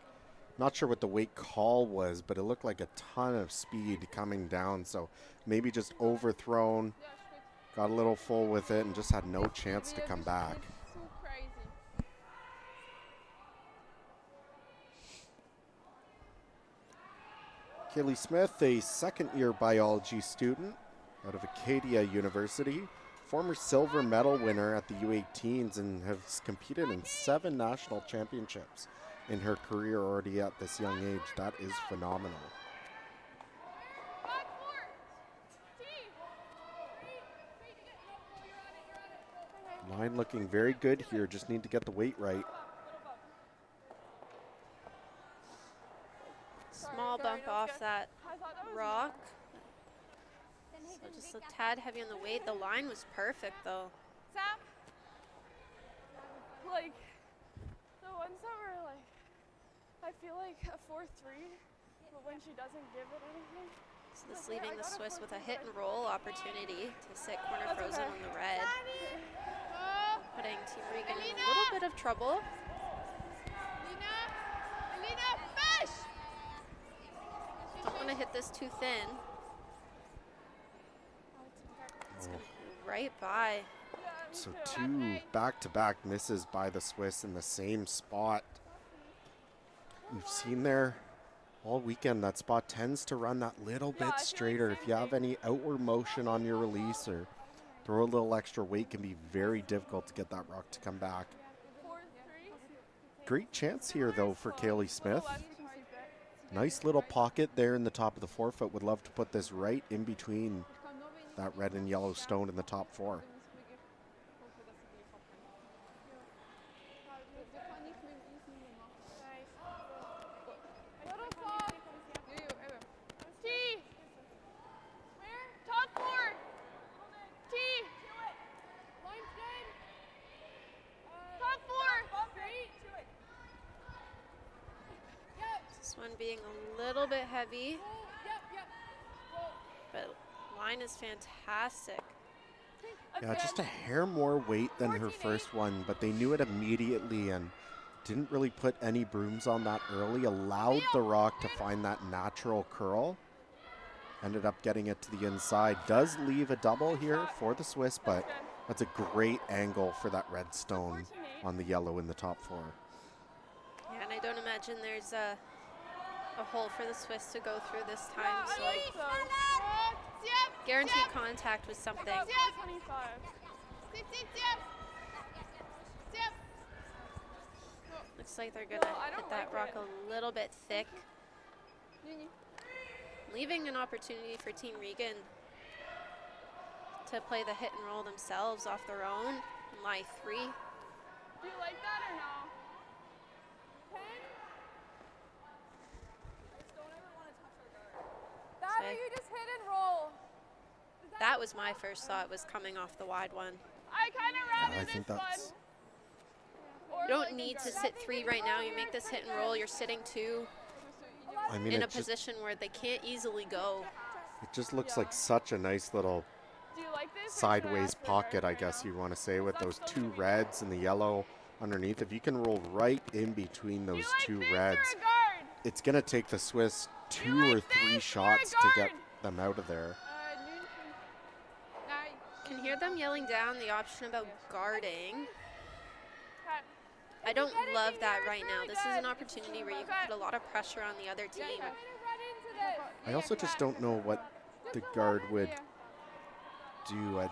not sure what the weight call was, but it looked like a ton of speed coming down, so maybe just overthrown, got a little full with it, and just had no chance to come back. Kaylee Smith, a second-year biology student out of Acadia University, former silver medal winner at the U18s, and has competed in 7 national championships in her career already at this young age. That is phenomenal. Line looking very good here, just need to get the weight right. Small bump off that rock. So just a tad heavy on the weight. The line was perfect though. Sam? Like, the ones that were like, I feel like a 4-3, but when she doesn't give it anything. So this leaving the Swiss with a hit and roll opportunity to sit corner frozen on the red. Putting Team Regan in a little bit of trouble. Don't want to hit this too thin. It's gonna go right by. So 2 back-to-back misses by the Swiss in the same spot. We've seen there all weekend that spot tends to run that little bit straighter. If you have any outward motion on your release or throw a little extra weight, it can be very difficult to get that rock to come back. Great chance here though for Kaylee Smith. Nice little pocket there in the top of the forefoot. Would love to put this right in between that red and yellow stone in the top 4. Being a little bit heavy, but line is fantastic. Yeah, just a hair more weight than her first one, but they knew it immediately and didn't really put any brooms on that early, allowed the rock to find that natural curl. Ended up getting it to the inside. Does leave a double here for the Swiss, but that's a great angle for that red stone on the yellow in the top 4. Yeah, and I don't imagine there's a hole for the Swiss to go through this time, so guaranteed contact was something. Looks like they're gonna hit that rock a little bit thick, leaving an opportunity for Team Regan to play the hit and roll themselves off their own. Lie 3. Do you like that or no? You just hit and roll. That was my first thought, was coming off the wide one. I kind of rather I think that's... You don't need to sit 3 right now. You make this hit and roll. You're sitting 2 I mean, in a position where they can't easily go. It just looks like such a nice little sideways pocket, I guess you want to say, with those 2 reds and the yellow underneath. If you can roll right in between those 2 reds, it's going to take the Swiss 2 or 3 shots to get them out of there. Can hear them yelling down the option about guarding. I don't love that right now. This is an opportunity where you can put a lot of pressure on the other team. I also just don't know what the guard would do.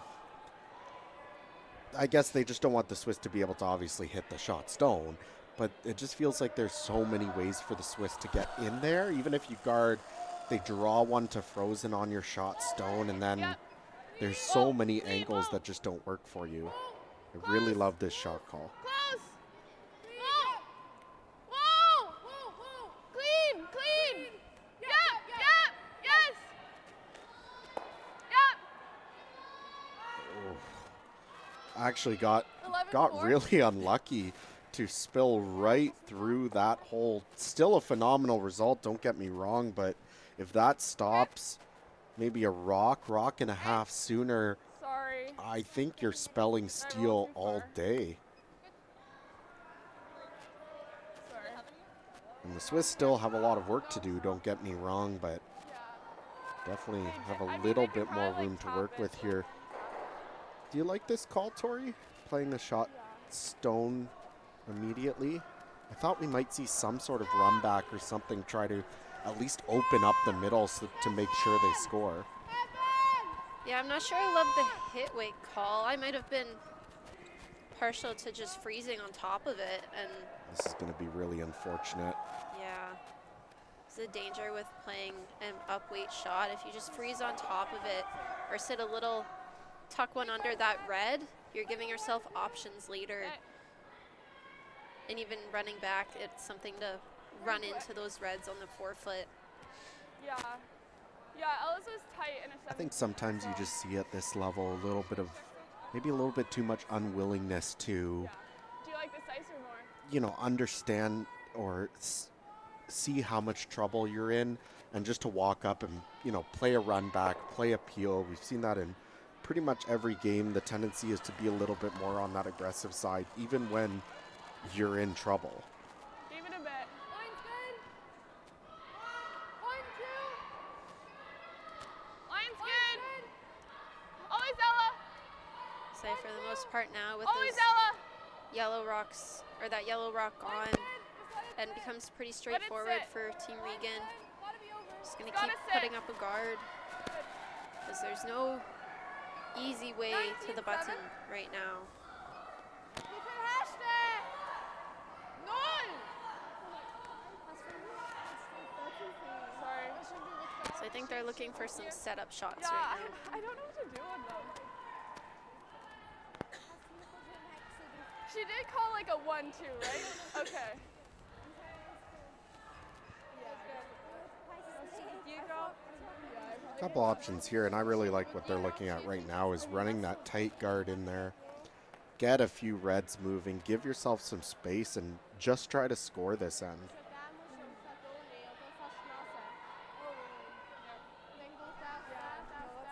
I guess they just don't want the Swiss to be able to obviously hit the shot stone, but it just feels like there's so many ways for the Swiss to get in there. Even if you guard, they draw one to frozen on your shot stone, and then there's so many angles that just don't work for you. I really love this shot call. Close! actually got 11-4. really unlucky to spill right through that hole. Still a phenomenal result, don't get me wrong, but if that stops maybe a rock and a half sooner, Sorry. I think you're spelling steel all day. Sorry. And the Swiss still have a lot of work to do, don't get me wrong, but definitely have a little bit more room to work with here. Do you like this call, Tori? Playing the shot stone immediately? I thought we might see some sort of run back or something, try to at least open up the middle to make sure they score. Yeah, I'm not sure I love the hit weight call. I might have been partial to just freezing on top of it, and This is going to be really unfortunate. yeah, it's a danger with playing an up weight shot. If you just freeze on top of it or sit a little, tuck one under that red, you're giving yourself options later. And even running back, it's something to run into those reds on the forefoot. Yeah. Yeah, Ellis was tight in a 7. I think sometimes you just see at this level a little bit of, maybe a little bit too much unwillingness to, Do you like this ice or more? you know, understand or see how much trouble you're in, and just to walk up and, you know, play a run back, play a peel. We've seen that in pretty much every game. The tendency is to be a little bit more on that aggressive side, even when you're in trouble. Give it a bit. Line's good. 1, 2. Line's good. Always Ella. So for the most part now with Always those Ella. yellow rocks, or that yellow rock on, and becomes pretty straightforward for Team Regan. Just gonna keep putting up a guard, because there's no easy way to the button right now. Sorry. So I think they're looking for some setup shots Yeah, right now. I don't know what to do on them. She did call like a 1-2, right? Okay. Couple options here, and I really like what they're looking at right now is running that tight guard in there. Get a few reds moving, give yourself some space, and just try to score this end.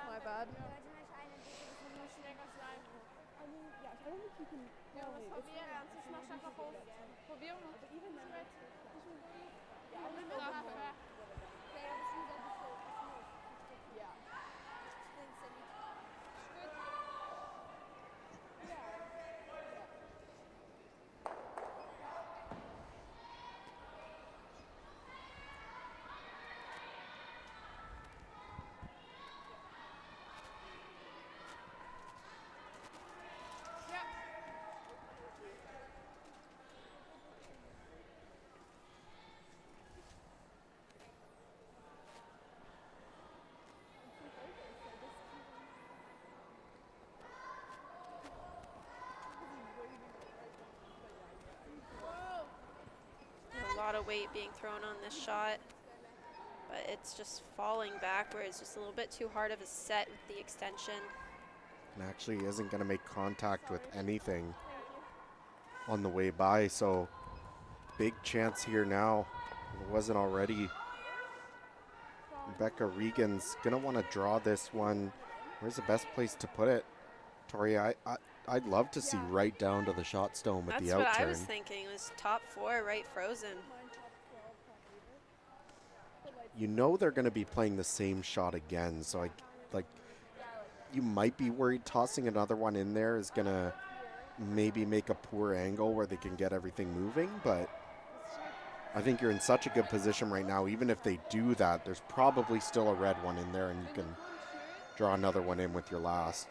My bad. A lot of weight being thrown on this shot, but it's just falling backwards, just a little bit too hard of a set with the extension. And actually isn't going to make contact with anything on the way by, so big chance here now. If it wasn't already, Rebecca Regan's going to want to draw this one. Where's the best place to put it? Tori, I'd love to see right down to the shot stone with That's the what outturn. I was thinking, was top 4 right frozen. You know they're going to be playing the same shot again, so you might be worried tossing another one in there is going to maybe make a poor angle where they can get everything moving, but I think you're in such a good position right now. Even if they do that, there's probably still a red one in there, and you can draw another one in with your last.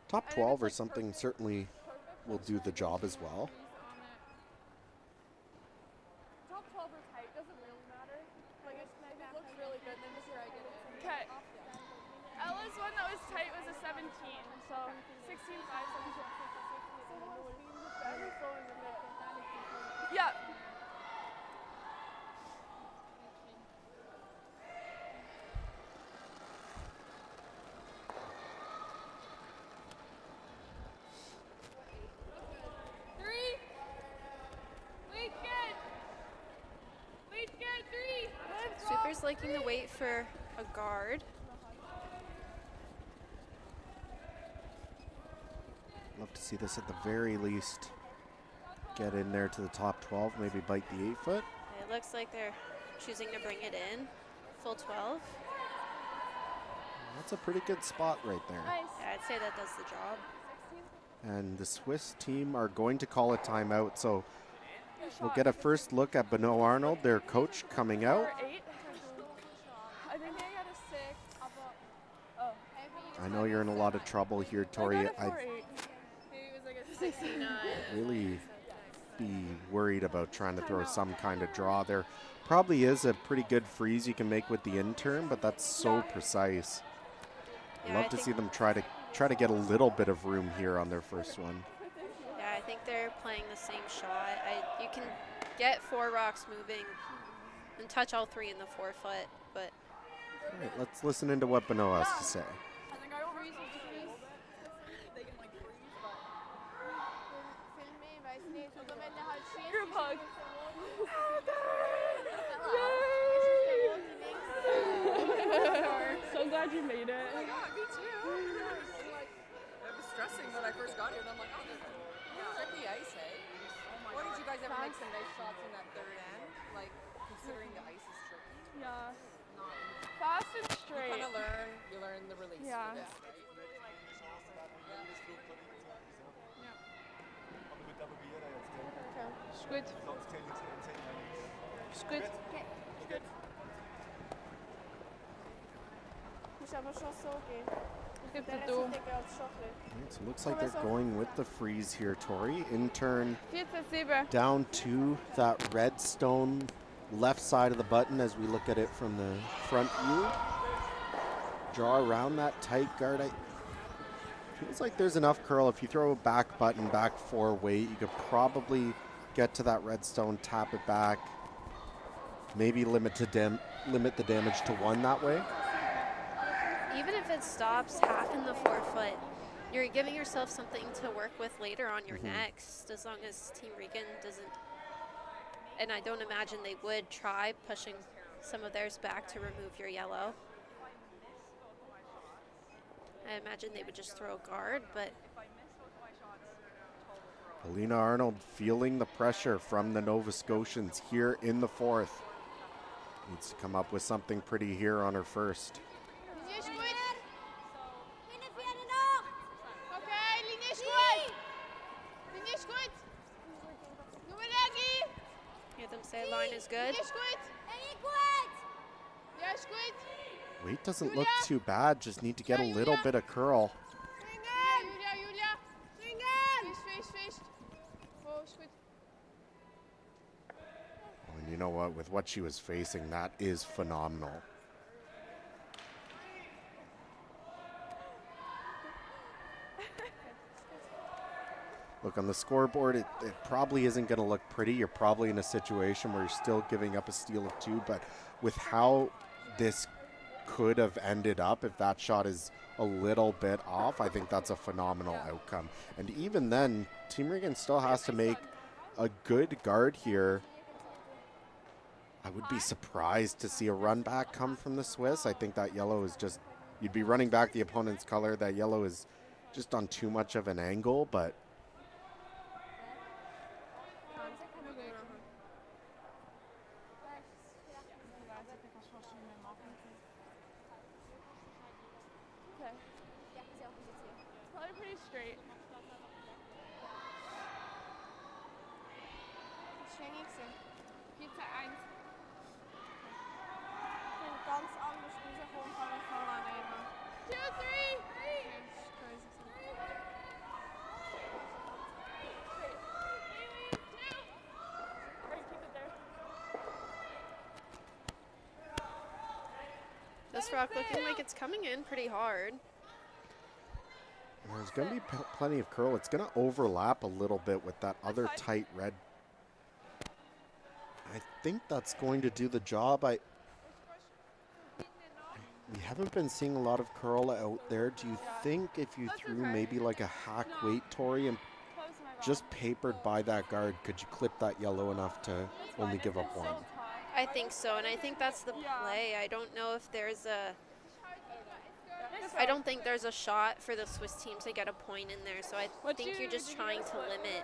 Top 12 or something certainly will do the job as well. Top 12 or tight, doesn't really matter. Like it looks really good, then just drag it in. Okay. Ella's one that was tight was a 17, so 16, 5, 17. Yeah. Tigers liking to wait for a guard. Love to see this at the very least. Get in there to the top 12, maybe bite the 8-foot. It looks like they're choosing to bring it in. Full 12. That's a pretty good spot right there. Yeah, I'd say that does the job. And the Swiss team are going to call a timeout, so we'll get a first look at Benoit Arnold, their coach, coming out. I think I got a 6. I know you're in a lot of trouble here, Tori. I'd really be worried about trying to throw some kind of draw. There probably is a pretty good freeze you can make with the intern, but that's so precise. Yeah, Love to see them try to get a little bit of room here on their first one. Yeah, I think they're playing the same shot. You can get 4 rocks moving and touch all 3 in the 4-foot, but All right, let's listen into what Benoit has to say. Group hug. So glad you made it. Oh my god, me too. I was stressing when I first got here, and I'm like, oh, this is tricky ice, hey? Why did you guys ever make some nice shots in that third end? Like, considering the ice is tricky. Yeah. Fast and You straight. kind of learn the release Yeah. for this, right? Is goed. Is goed. Ik heb het doen. Right, so it looks like they're going with the freeze here, Tori. Intern 4-7. down to that redstone left side of the button as we look at it from the front view. Draw around that tight guard. Feels like there's enough curl. If you throw a back button, back 4 weight, you could probably get to that redstone, tap it back, maybe limit the damage to 1 that way. even if it stops half in the 4-foot, you're giving yourself something to work with later on your next, as long as Team Regan doesn't, and I don't imagine they would try pushing some of theirs back to remove your yellow. I imagine they would just throw a guard, but Alina Arnold feeling the pressure from the Nova Scotians here in the 4th. Needs to come up with something pretty here on her first. hear them say line is good. Weight doesn't look too bad, just need to get a little bit of curl. And you know what, with what she was facing, that is phenomenal. Look, on the scoreboard, it probably isn't going to look pretty. You're probably in a situation where you're still giving up a steal of 2, but with how this could have ended up, if that shot is a little bit off, I think that's a phenomenal outcome. And even then, Team Regan still has to make a good guard here. I would be surprised to see a run back come from the Swiss. I think that yellow is just, you'd be running back the opponent's color. That yellow is just on too much of an angle, but Probably pretty straight. Two, three. This rock looking like it's coming in pretty hard. there's going to be plenty of curl. It's going to overlap a little bit with that other tight red. I think that's going to do the job. We haven't been seeing a lot of curl out there. Do you think if you threw maybe like a hack weight, Tori, and just papered by that guard, could you clip that yellow enough to only give up 1? I think so, and I think that's the play. I don't know if there's a... I don't think there's a shot for the Swiss team to get a point in there, so I think you're just trying to limit.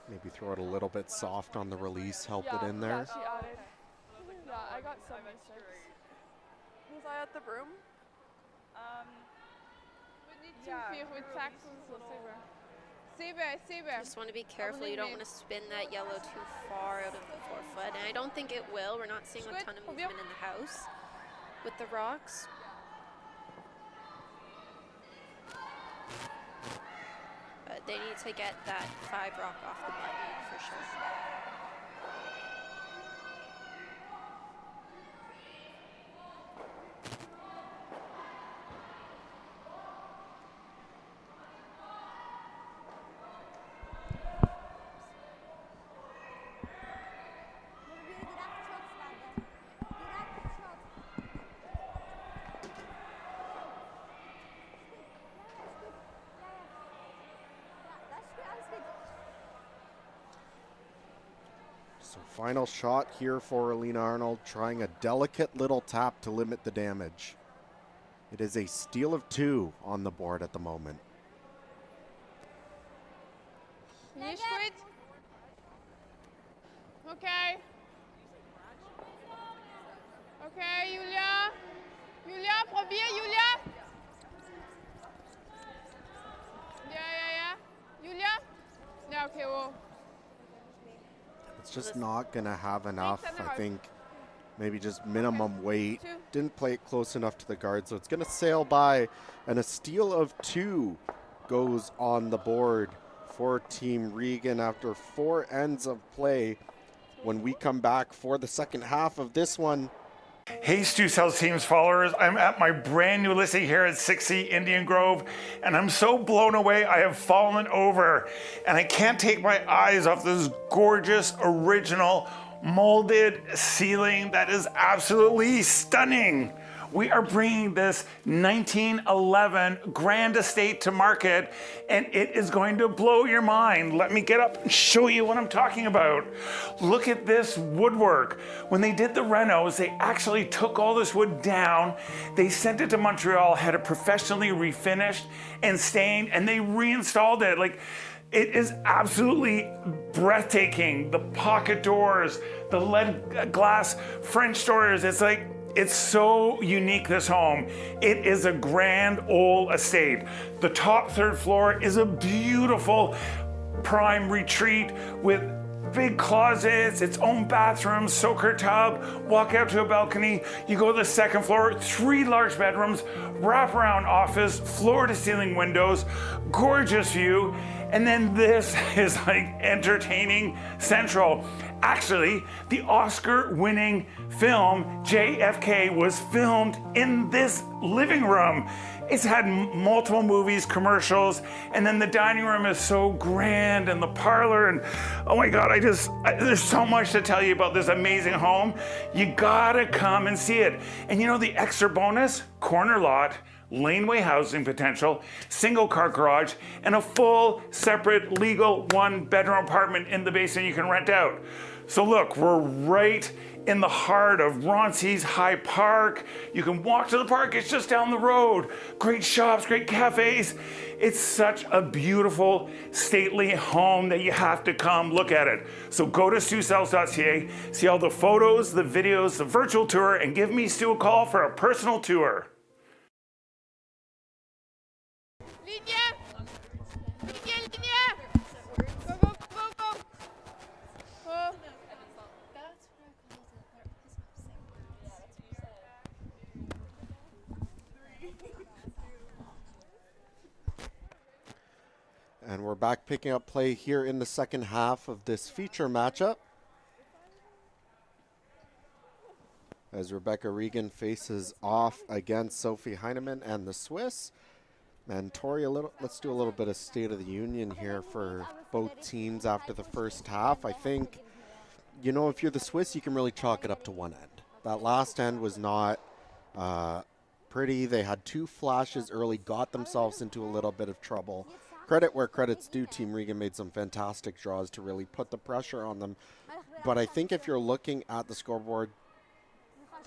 Maybe throw it a little bit soft on the release, help it in there. Yeah, she added. Yeah, I got 76. Was I at the broom? Just want to be careful. You don't want to spin that yellow too far out of the forefoot, and I don't think it will. We're not seeing a ton of movement in the house with the rocks. But they need to get that 5 rock off the button for sure. So final shot here for Alina Arnold, trying a delicate little tap to limit the damage. It is a steal of 2 on the board at the moment. Finish quit. Okay. Okay, Julia. Julia, probier, Julia. Yeah. Julia? Yeah, okay, whoa. It's just not going to have enough. I think maybe just minimum weight. Didn't play it close enough to the guard, so it's going to sail by. And a steal of 2 goes on the board for Team Regan after 4 ends of play. When we come back for the second half of this one. Hey, Stu Sells Teams followers. I'm at my brand new listing here at 6C Indian Grove, and I'm so blown away I have fallen over. And I can't take my eyes off this gorgeous, original, molded ceiling that is absolutely stunning. We are bringing this 1911 Grand Estate to market, and it is going to blow your mind. Let me get up and show you what I'm talking about. Look at this woodwork. When they did the renos, they actually took all this wood down, they sent it to Montreal, had it professionally refinished and stained, and they reinstalled it. Like, it is absolutely breathtaking. The pocket doors, the lead glass French doors, it's so unique, this home. It is a grand old estate. The top 3rd floor is a beautiful prime retreat with big closets, its own bathroom, soaker tub, walk out to a balcony. You go to the 2nd floor, 3 large bedrooms, wraparound office, floor to ceiling windows, gorgeous view. And then this is like entertaining central. Actually, the Oscar-winning film JFK was filmed in this living room. It's had multiple movies, commercials, and then the dining room is so grand, and the parlor, and oh my God, there's so much to tell you about this amazing home. You gotta come and see it. And you know the extra bonus? Corner lot, laneway housing potential, single car garage, and a full separate legal 1-bedroom apartment in the basement you can rent out. So look, we're right in the heart of Ronse's High Park. You can walk to the park, it's just down the road. Great shops, great cafes. It's such a beautiful, stately home that you have to come look at it. So go to stusells.ca, see all the photos, the videos, the virtual tour, and give me Stu a call for a personal tour. And we're back picking up play here in the second half of this feature matchup. As Rebecca Regan faces off against Sophie Heinemann and the Swiss. And Tori, let's do a little bit of State of the Union here for both teams after the first half. I think, you know, if you're the Swiss, you can really chalk it up to one end. That last end was not pretty. They had 2 flashes early, got themselves into a little bit of trouble. credit where credit's due. Team Regan made some fantastic draws to really put the pressure on them. But I think if you're looking at the scoreboard,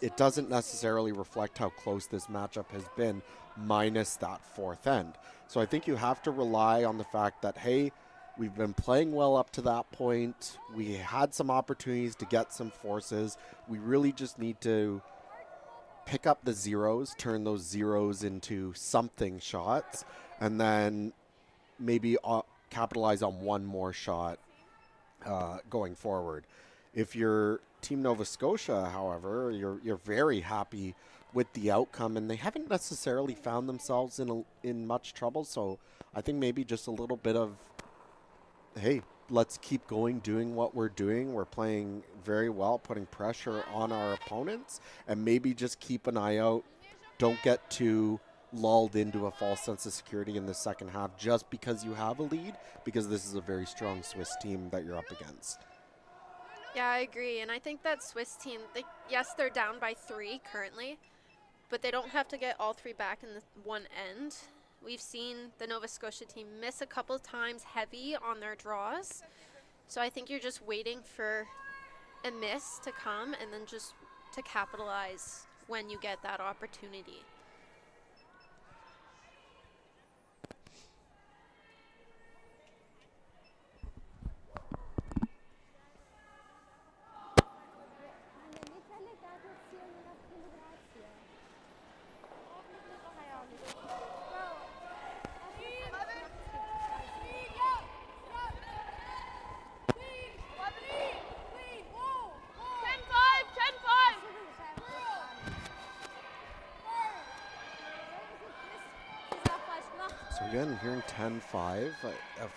it doesn't necessarily reflect how close this matchup has been, minus that fourth end. So I think you have to rely on the fact that, hey, we've been playing well up to that point. We had some opportunities to get some forces. We really just need to pick up the zeros, turn those zeros into something shots, and then maybe capitalize on one more shot going forward. If you're Team Nova Scotia, however, you're very happy with the outcome, and they haven't necessarily found themselves in much trouble. So I think maybe just a little bit of, hey, let's keep going, doing what we're doing. We're playing very well, putting pressure on our opponents, and maybe just keep an eye out. Don't get too lulled into a false sense of security in the second half just because you have a lead, because this is a very strong Swiss team that you're up against. Yeah, I agree. And I think that Swiss team, yes, they're down by 3 currently, but they don't have to get all 3 back in the one end. We've seen the Nova Scotia team miss a couple of times heavy on their draws. So I think you're just waiting for a miss to come and then just to capitalize when you get that opportunity. So again, hearing 10-5, it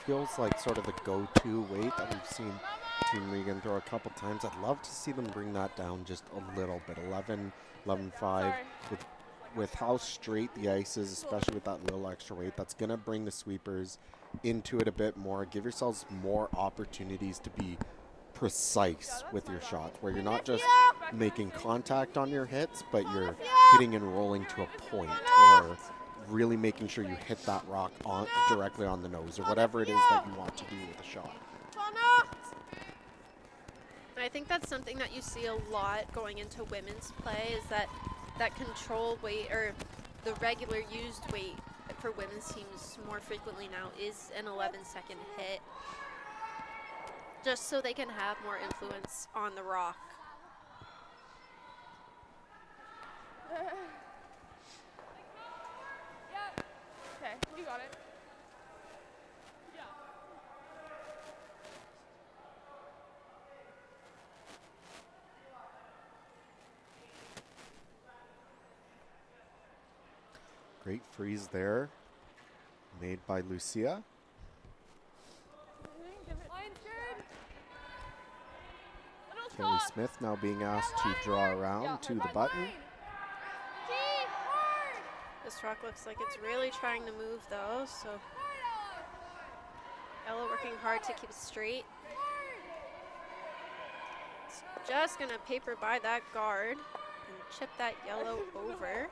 feels like sort of the go-to weight that we've seen Team Regan throw a couple times. I'd love to see them bring that down just a little bit. 11-5 with how straight the ice is, especially with that little extra weight. That's going to bring the sweepers into it a bit more. Give yourselves more opportunities to be precise with your shots, where you're not just making contact on your hits, but you're hitting and rolling to a point, or really making sure you hit that rock directly on the nose, or whatever it is that you want to do with a shot. I think that's something that you see a lot going into women's play, is that control weight, or the regular used weight for women's teams more frequently now, is an 11-second hit, just so they can have more influence on the rock. Okay, you got it. Yeah. Great freeze there, made by Lucia. Kelly Smith now being asked to draw around to the button. This rock looks like it's really trying to move though, so Ella working hard to keep it straight. It's just gonna paper by that guard and chip that yellow over.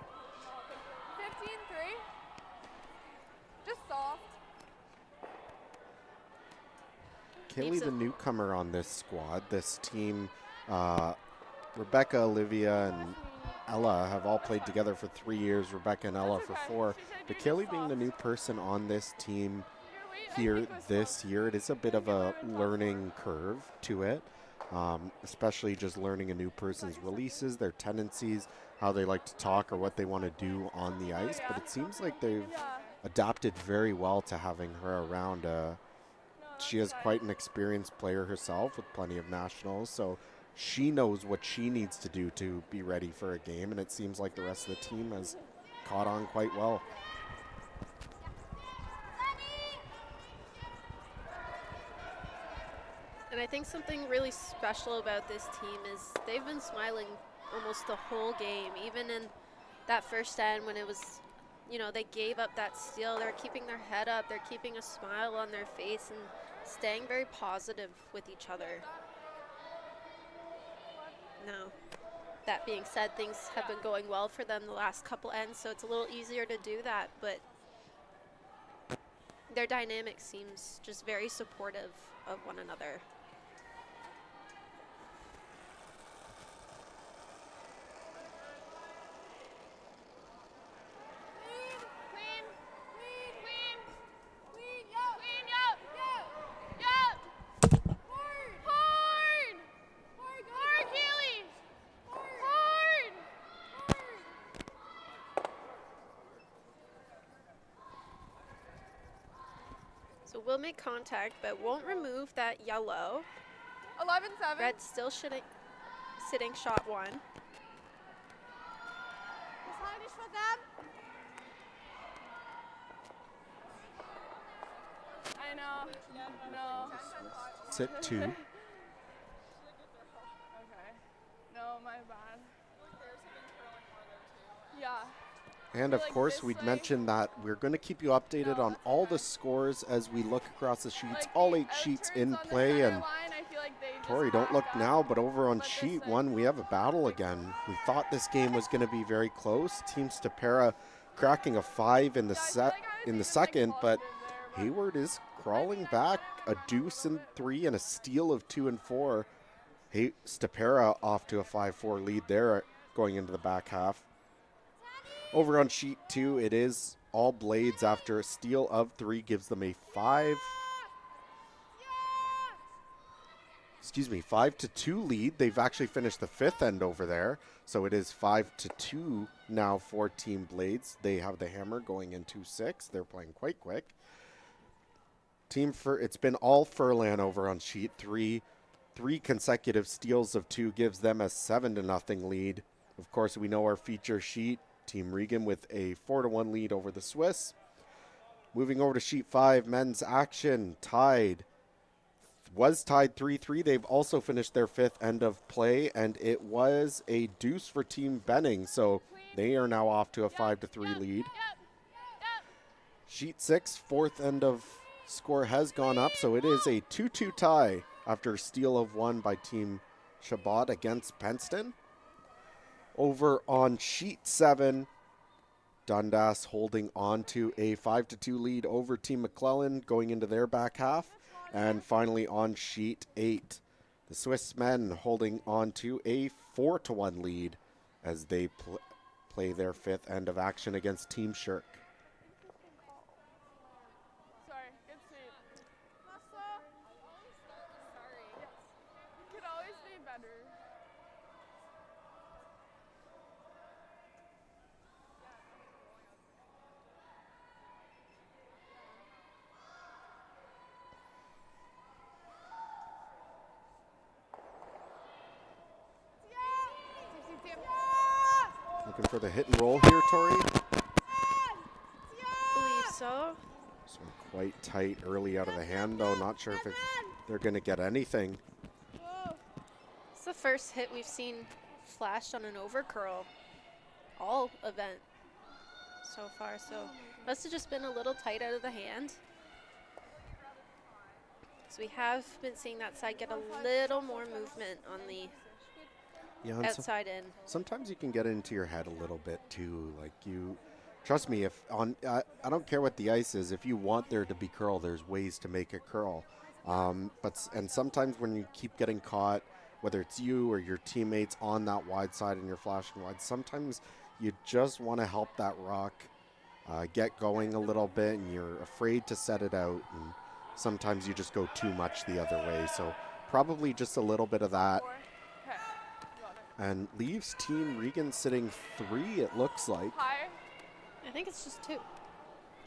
15-3. Just soft. Kelly, the newcomer on this squad. This team, Rebecca, Olivia, and Ella have all played together for 3 years. Rebecca and Ella for 4. But Kelly being the new person on this team here this year, it is a bit of a learning curve to it, especially just learning a new person's releases, their tendencies, how they like to talk, or what they want to do on the ice. But it seems like they've adapted very well to having her around. She is quite an experienced player herself with plenty of nationals, so she knows what she needs to do to be ready for a game, and it seems like the rest of the team has caught on quite well. And I think something really special about this team is they've been smiling almost the whole game, even in that first end when it was, you know, they gave up that steal. They're keeping their head up, they're keeping a smile on their face and staying very positive with each other. Now, that being said, things have been going well for them the last couple ends, so it's a little easier to do that, but their dynamic seems just very supportive of one another. So we'll make contact, but won't remove that yellow. 11-7. Red's still sitting shot 1. I know. No. Sit 2. Okay. No, my bad. Yeah. And of Like course, this we'd way? mentioned that we're going to keep you updated on all the scores as we look across the sheets. Like All the 8 sheets out-turns in on the play. center And line, I feel like they just Tori, don't back look up. now, but over on But this sheet side- 1, we have a battle again. We thought this game was going to be very close. Team Stapera cracking a 5 in the Yeah, I feel like I was even, like, second, but positive there, but Hayward is crawling back. A deuce in 3 and a steal of 2 and 4. Stapera off to a 5-4 lead there going into the back half. Over on sheet 2, it is all Blades after a steal of 3 gives them a 5 to 2 lead. They've actually finished the 5th end over there. So it is 5 to 2 now for Team Blades. They have the hammer going into 6. They're playing quite quick. It's been all Furlan over on sheet 3. 3 consecutive steals of 2 gives them a 7-0 lead. Of course, we know our feature sheet. Team Regan with a 4-1 lead over the Swiss. Moving over to sheet 5, men's action was tied 3-3. They've also finished their 5th end of play, and it was a deuce for Team Benning, so they are now off to a 5-3 lead. Sheet 6, 4th end of score has gone up, so it is a 2-2 tie after a steal of 1 by Team Shabbat against Penston. Over on sheet 7, Dundas holding on to a 5-2 lead over Team McClellan going into their back half. And finally on sheet 8, the Swiss men holding on to a 4-1 lead as they play their 5th end of action against Team Shirk. Sorry, good save. Sorry. Could always be better. Looking for the hit and roll here, Tori. Believe so. This one quite tight early out of the hand, though. Not sure if they're going to get anything. It's the first hit we've seen flashed on an overcurl all event so far, so must have just been a little tight out of the hand. So we have been seeing that side get a little more movement on the Yeah, and outside in. sometimes you can get into your head a little bit too. Like trust me, if I don't care what the ice is. If you want there to be curl, there's ways to make it curl. And sometimes when you keep getting caught, whether it's you or your teammates on that wide side and you're flashing wide, sometimes you just want to help that rock get going a little bit, and you're afraid to set it out, and sometimes you just go too much the other way. So probably just a little bit of that. Okay, got it. And leaves Team Regan sitting 3, it looks like. High. I think it's just 2.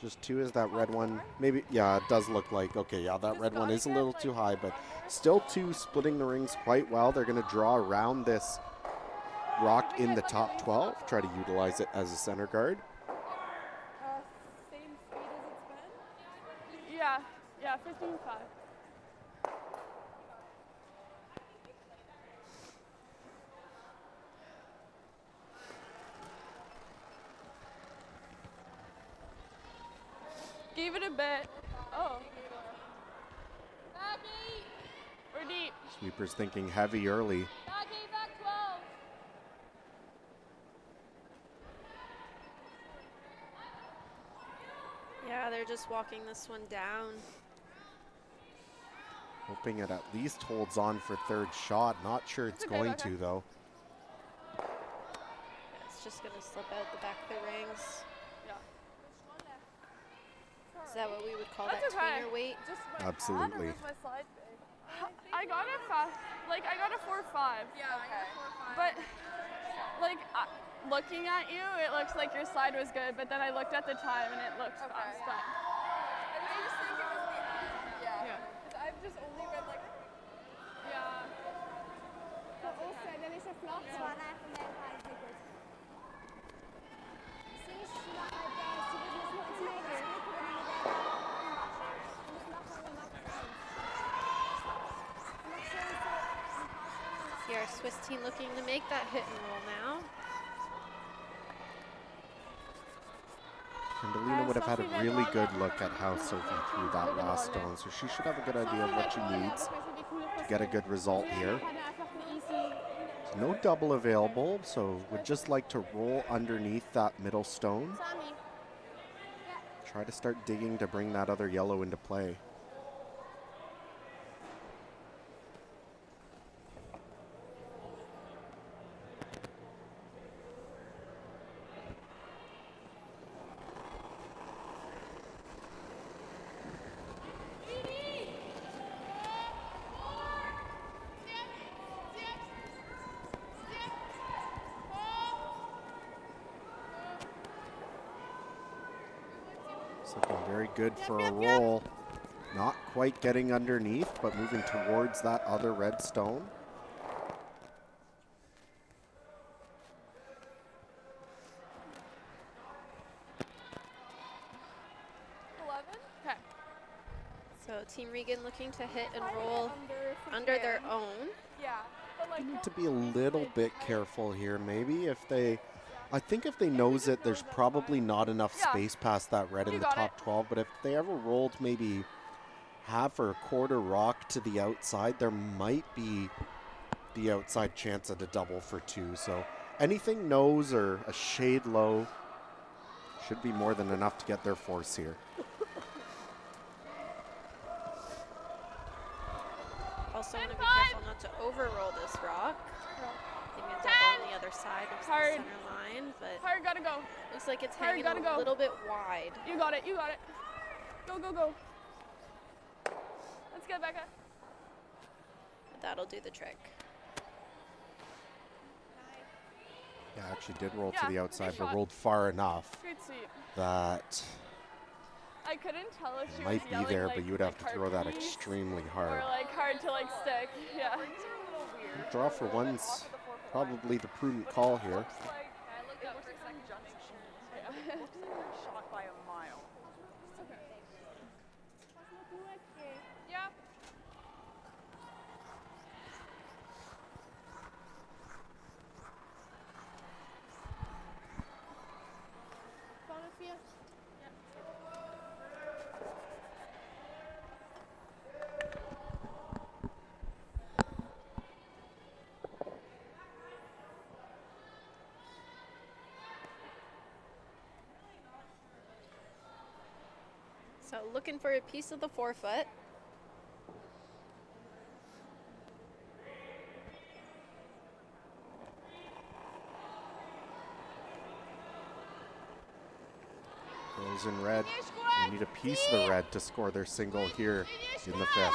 Just 2 is that red one. Maybe, yeah, it does look like, okay, yeah, that red one is a little too high, but still 2 splitting the rings quite well. They're going to draw around this rock in the top 12, try to utilize it as a center guard. Same speed as it's been? Yeah, 15-5. Gave it a bit. Oh. We're deep. Sweepers thinking heavy early. Back 12. Yeah, they're just walking this one down. Hoping it at least holds on for third shot. Not sure it's going to, though. Yeah, it's just going to slip out the back of the rings. Yeah. Is that what we would call That's that okay. tweener weight? Just my Absolutely. my slide big. I got a fast, like I got a 4.5. Yeah, I got a 4.5. But like looking at you, it looks like your slide was good. But then I looked at the time and it looked fast. But I just think it was the end. yeah. Because I've just only been like, Yeah. dan is er vlak. Zwaar van mij eigenlijk. See our Swiss team looking to make that hit and roll now. Candelina would have had a really good look at how Sophie threw that last stone, so she should have a good idea of what she needs to get a good result here. There's no double available, so would just like to roll underneath that middle stone. Try to start digging to bring that other yellow into play. It's looking very good for a roll. Not quite getting underneath, but moving towards that other red stone. Okay. So Team Regan looking to hit and roll under their own. Yeah. But like, Need to be a little bit careful here, maybe. If they, I think if they nose it, there's probably not enough Yeah. space past that red in You the got top 12. But if they ever rolled maybe half or a quarter rock to the outside, there might be the outside chance at a double for two. So anything nose or a shade low should be more than enough to get their force here. Also want to be careful not to overroll this rock. Maybe a double on the other side of the Hard. center line, but hard, gotta go. looks like it's Hard, hanging gotta a go. little bit wide. You got it. You got it. Go, go, go. Let's get Becca. But that'll do the trick. Yeah, actually did roll Yeah, to the good outside, but shot. rolled far enough Great sweep. that I couldn't tell if she might was be yelling, there, like, but you would have like to throw that hard piece extremely or hard. like hard to like stick. Yeah. Draw for one's probably the prudent call here. I looked up for a second, John. Shot by a mile. Yeah. So looking for a piece of the forefoot. Girls in red, they need a piece of the red to score their single here in the fifth.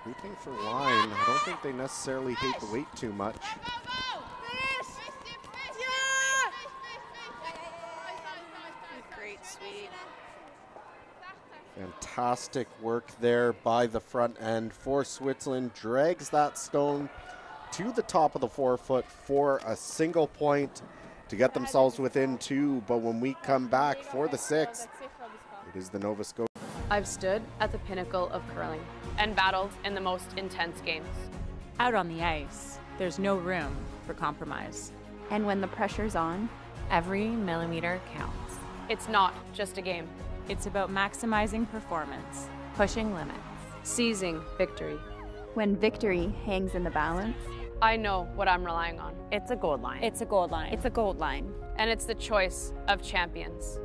Sweeping for line. I don't think they necessarily hate the weight too much. Great sweep. Fantastic work there by the front end for Switzerland. Drags that stone to the top of the forefoot for a single point to get themselves within two. But when we come back for the sixth, it is the Nova Scotia. I've stood at the pinnacle of curling and battled in the most intense games. Out on the ice, there's no room for compromise. And when the pressure's on, every millimeter counts. It's not just a game. It's about maximizing performance. Pushing limits. Seizing victory. When victory hangs in the balance, I know what I'm relying on, It's a gold line. It's a gold line. It's a gold line. and it's the choice of champions.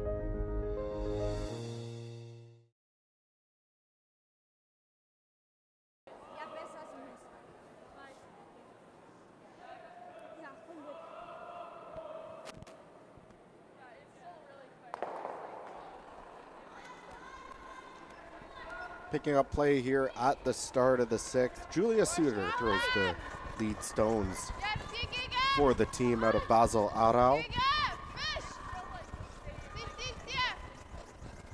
Picking up play here at the start of the sixth. Julia Suter throws the lead stones for the team out of Basel-Aarau.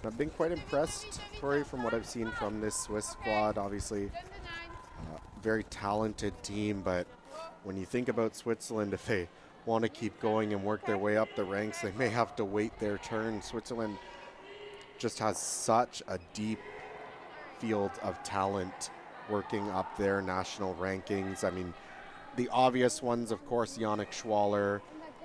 I've been quite impressed, Tori, from what I've seen from this Swiss squad. Obviously, very talented team, but when you think about Switzerland, if they want to keep going and work their way up the ranks, they may have to wait their turn. Switzerland just has such a deep field of talent working up their national rankings. I mean, the obvious ones, of course, Yannick Schwaller,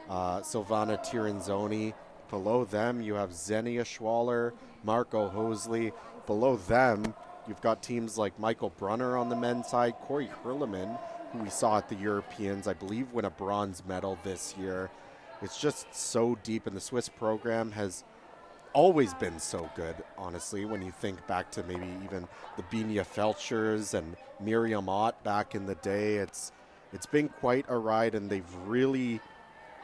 Silvana Tirinzoni. Below them, you have Xenia Schwaller, Marco Hosley. Below them, you've got teams like Michael Brunner on the men's side, Corey Hurleman, who we saw at the Europeans, I believe, win a bronze medal this year. It's just so deep, and the Swiss program has always been so good, honestly, when you think back to maybe even the Binia Felchers and Miriam Ott back in the day. It's been quite a ride, and they've really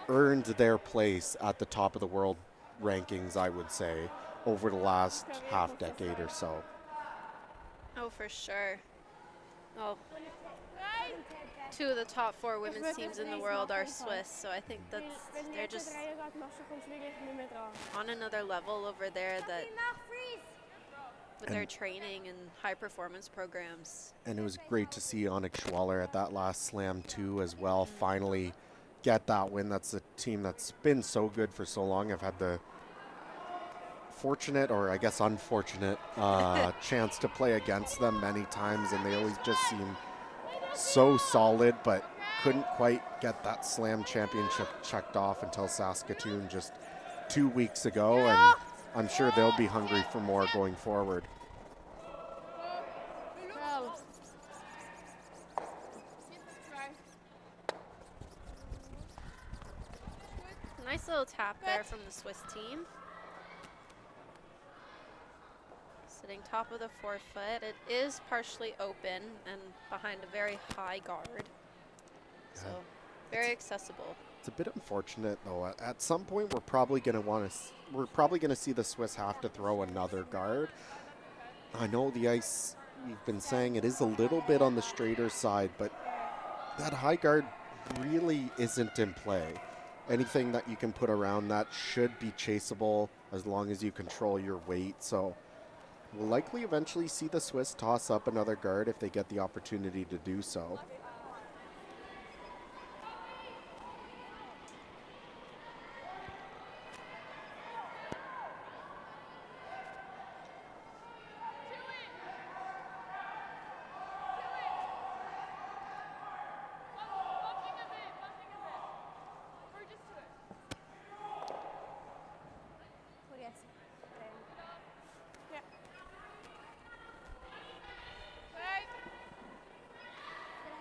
earned their place at the top of the world rankings, I would say, over the last half decade or so. Oh, for sure. Well, 2 of the top 4 women's teams in the world are Swiss, so I think they're just on another level over there that with their training and high performance programs. And it was great to see Yannick Schwaller at that last slam too as well, finally get that win. That's a team that's been so good for so long. I've had the fortunate, or I guess unfortunate, chance to play against them many times, and they always just seem so solid, but couldn't quite get that slam championship checked off until Saskatoon just 2 weeks ago, and I'm sure they'll be hungry for more going forward. Nice little tap there from the Swiss team. Sitting top of the forefoot. It is partially open and behind a very high guard. So very accessible. It's a bit unfortunate though. At some point, we're probably going to see the Swiss have to throw another guard. I know the ice, we've been saying it is a little bit on the straighter side, but that high guard really isn't in play. Anything that you can put around that should be chaseable as long as you control your weight. So we'll likely eventually see the Swiss toss up another guard if they get the opportunity to do so.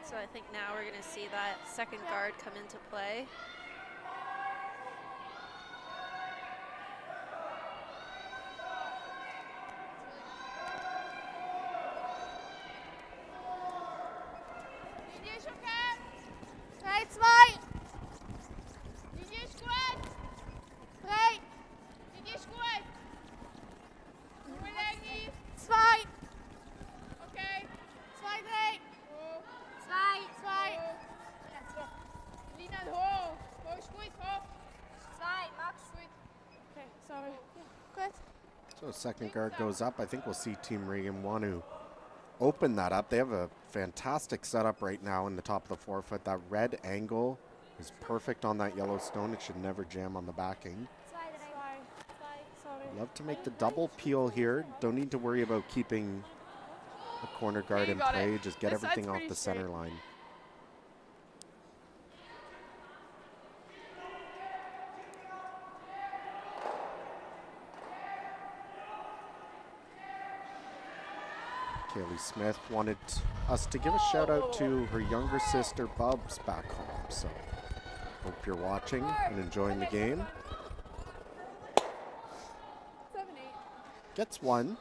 So I think now we're going to see that second guard come into play. So second guard goes up. I think we'll see Team Regan want to open that up. They have a fantastic setup right now in the top of the forefoot. That red angle is perfect on that yellow stone. It should never jam on the backing. Love to make the double peel here. Don't need to worry about keeping the corner guard in play. Just get everything off the center line. Kaylee Smith wanted us to give a shout out to her younger sister Bubs back home. So hope you're watching and enjoying the game. 7-8. Gets one.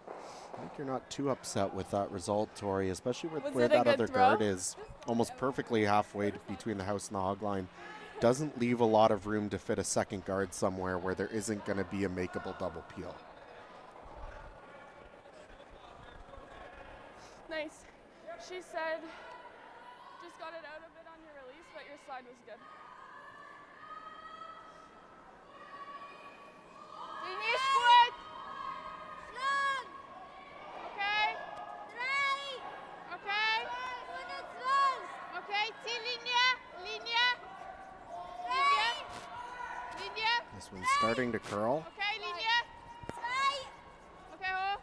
I think you're not too upset with that result, Tori, especially with where that other guard is almost perfectly halfway between the house and the hog line. Doesn't leave a lot of room to fit a second guard somewhere where there isn't going to be a makeable double peel. Nice. She said, just got it out a bit on your release, but your slide was good. Finish good. Okay. Okay. Okay. Linia. This one's starting to curl. Okay, Linia. Okay,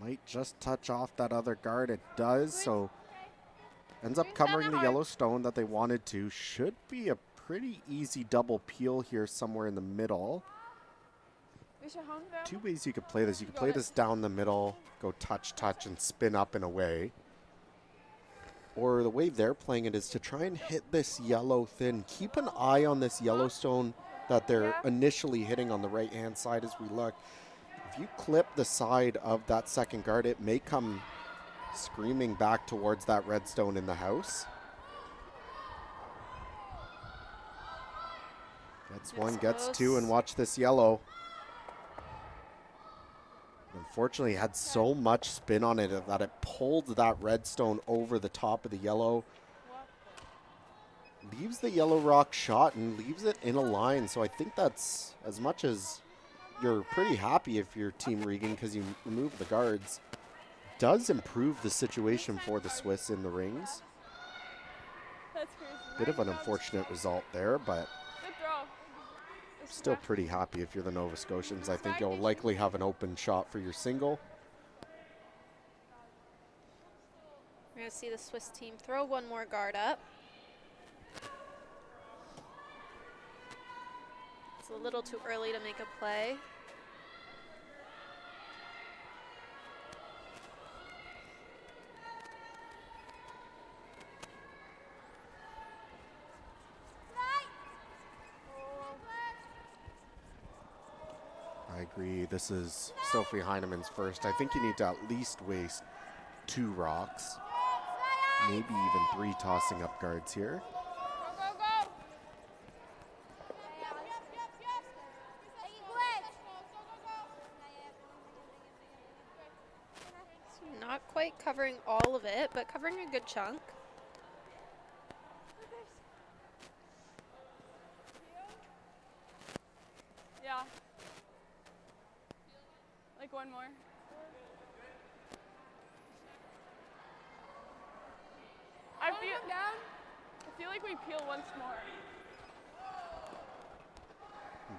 Might just touch off that other guard. It does, so ends up covering the yellow stone that they wanted to. Should be a pretty easy double peel here somewhere in the middle. Two ways you could play this. You could play this down the middle, go touch, and spin up and away. Or the way they're playing it is to try and hit this yellow thin. Keep an eye on this Yellowstone that they're initially hitting on the right-hand side as we look. If you clip the side of that second guard, it may come screaming back towards that red stone in the house. Gets one, gets two, and watch this yellow. Unfortunately, it had so much spin on it that it pulled that red stone over the top of the yellow. Leaves the yellow rock shot and leaves it in a line. So I think that's as much as you're pretty happy if you're Team Regan because you remove the guards. Does improve the situation for the Swiss in the rings. That's crazy. Bit of an unfortunate result there, but Good throw. still pretty happy if you're the Nova Scotians. I think you'll likely have an open shot for your single. We're going to see the Swiss team throw one more guard up. It's a little too early to make a play. I agree. This is Sophie Heinemann's first. I think you need to at least waste 2 rocks, maybe even 3 tossing up guards here. So not quite covering all of it, but covering a good chunk. Yeah. Like one more. I feel like we peel once more.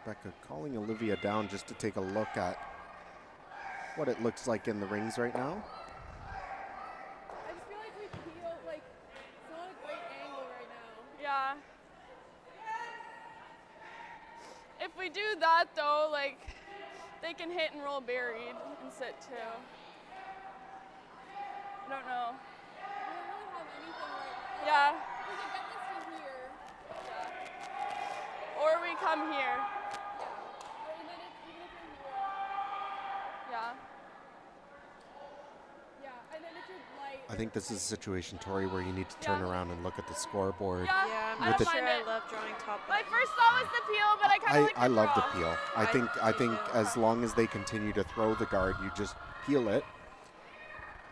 Rebecca calling Olivia down just to take a look at what it looks like in the rings right now. I just feel like we peel, like, it's not a great angle right now. Yeah. If we do that, though, like, they can hit and roll buried and sit, too. I don't know. We don't really have anything right now. Yeah. We can get this to here. Yeah. Or we come here. Yeah. And then even if you're here. Yeah. Yeah, and then if you're light. I think this is a situation, Tori, where you need to turn around and look at the scoreboard. Yeah, I'm not sure I love drawing top. My first thought was the peel, but I kind of like I love the peel. I think as long as they continue to throw the guard, you just peel it.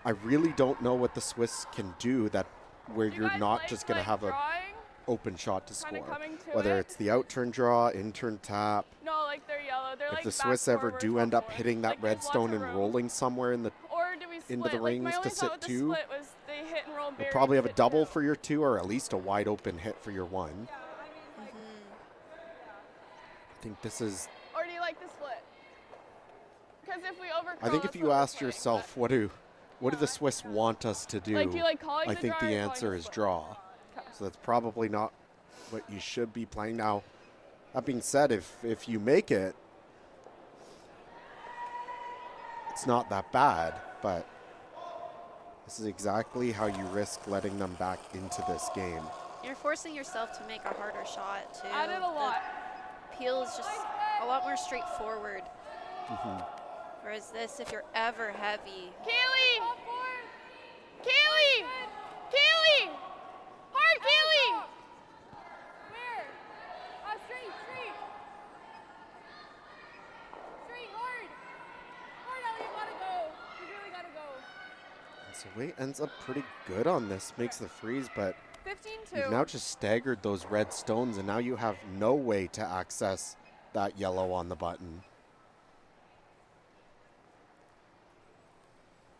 I really don't know what the Swiss can do that where you're not just going to have a open shot to score. Whether it's the out turn draw, in turn tap. No, like they're yellow. They're if like the Swiss ever do end up hitting that red stone and rolling somewhere in the into the rings to sit 2, you'll probably have a double for your 2 or at least a wide open hit for your 1. Yeah, I mean, like, I think this is. Or do you like the split? Because if we overcall, I think if you asked yourself, what do the Swiss want us to do? Like, do you like calling I the think draw the or calling answer the is split? draw. Okay. So that's probably not what you should be playing. Now, that being said, if you make it, it's not that bad, but this is exactly how you risk letting them back into this game. You're forcing yourself to make a harder shot, too. I did a lot. The peel is just a lot more straightforward. Whereas this, if you're ever heavy. Kaylee! Kaylee! Kaylee! Hard, Kaylee! Where? Straight, straight. Straight, hard. Hard, Ellie, you gotta go. You really gotta go. And so Wade ends up pretty good on this, makes the freeze, but 15-2. you've now just staggered those red stones, and now you have no way to access that yellow on the button.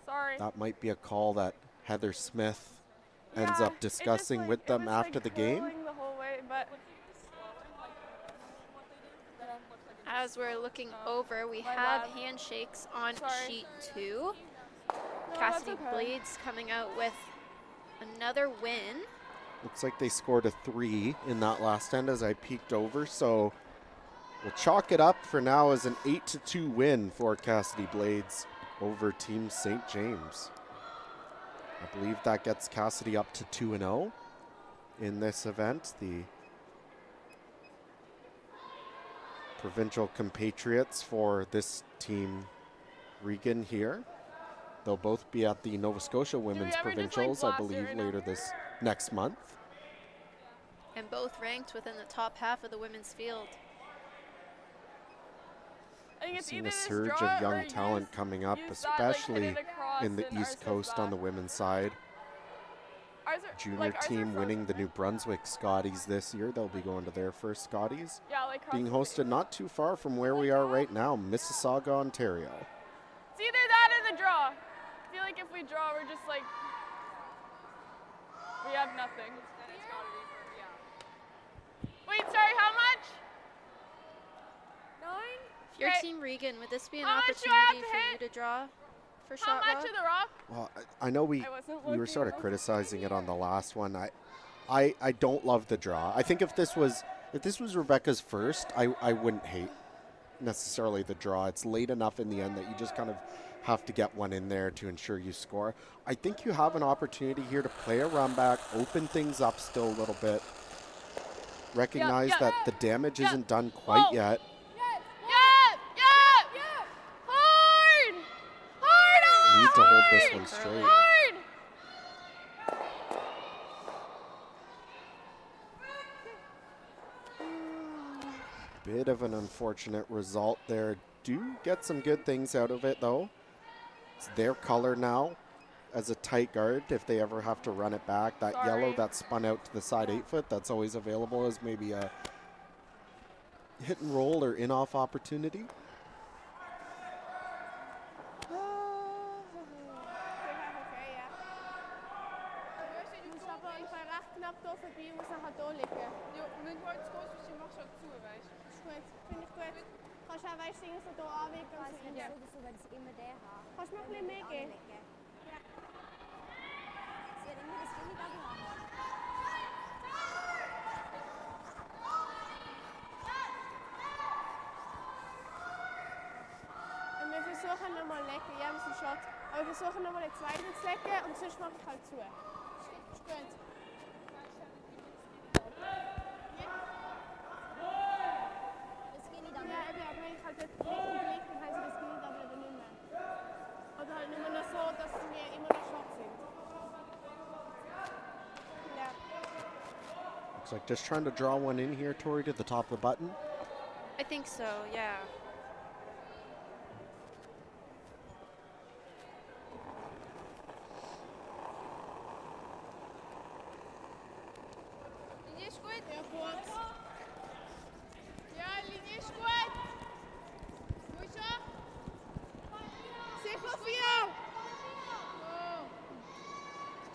Sorry. That might be a call that Heather Smith ends Yeah, up discussing with them after the game. The whole way, but As we're looking over, we My have bad. handshakes on Sorry. sheet 2. No, Cassidy that's okay. Blades coming out with another win. Looks like they scored a 3 in that last end as I peeked over, so we'll chalk it up for now as an 8-2 win for Cassidy Blades over Team St. James. I believe that gets Cassidy up to 2-0 in this event. The provincial compatriots for this team, Regan here. They'll both be at the Nova Scotia Women's ever just, like, Provincials, I blast it believe, right now? later this next month. And both ranked within the top half of the women's field. I think We've it's seen either a this surge draw of or young talent use- coming up, use that, like, hit especially it across in the and ours East does Coast on that. the women's side. Ours are, Junior like, ours are team winning the frozen, New Brunswick Scotties this year. They'll be going to their first Scotties. Yeah, like Being cross- hosted not too far from where we are right now, Mississauga, Ontario. It's either that or the draw. I feel like if we draw, we're just like we have nothing. Wait, sorry, how much? 9? If you're Okay. Team Regan, would this be an How much do I have opportunity to for you hit? to draw for How shot much rock? of the rock? Well, I know we I wasn't were looking. sort of criticizing it on the last one. I don't love the draw. I think if this was Rebecca's first, I wouldn't hate necessarily the draw. It's late enough in the end that you just kind of have to get one in there to ensure you score. I think you have an opportunity here to play a run back, open things up still a little bit. Recognize yeah, that yeah, the damage yeah. isn't done quite Whoa. yet. Yeah. Hard. Hard. Need to hold this hard, one straight. Hard. Bit of an unfortunate result there. Do get some good things out of it, though. It's their color now as a tight guard if they ever have to run it back. That yellow Sorry. that spun out to the side 8-foot, that's always available as maybe a hit and roll or in-off opportunity. Und wir versuchen nochmal lecken, ja, wir sind Shot. Aber wir versuchen nochmal den zweiten zu lecken und sonst mache ich halt zu. Ist gut. Ja, eben, aber wenn ich halt dort richtig liege, dann haben sie das Gefühl aber eben nicht mehr. Oder halt nur noch so, dass wir immer noch Shot sind. Ja. Looks like just trying to draw one in here, Tori, to the top of the button. I think so, yeah. Linie ist gut. Ja, gut. Ja, Linie ist gut. Wo ist er? Sicher 4. Oh.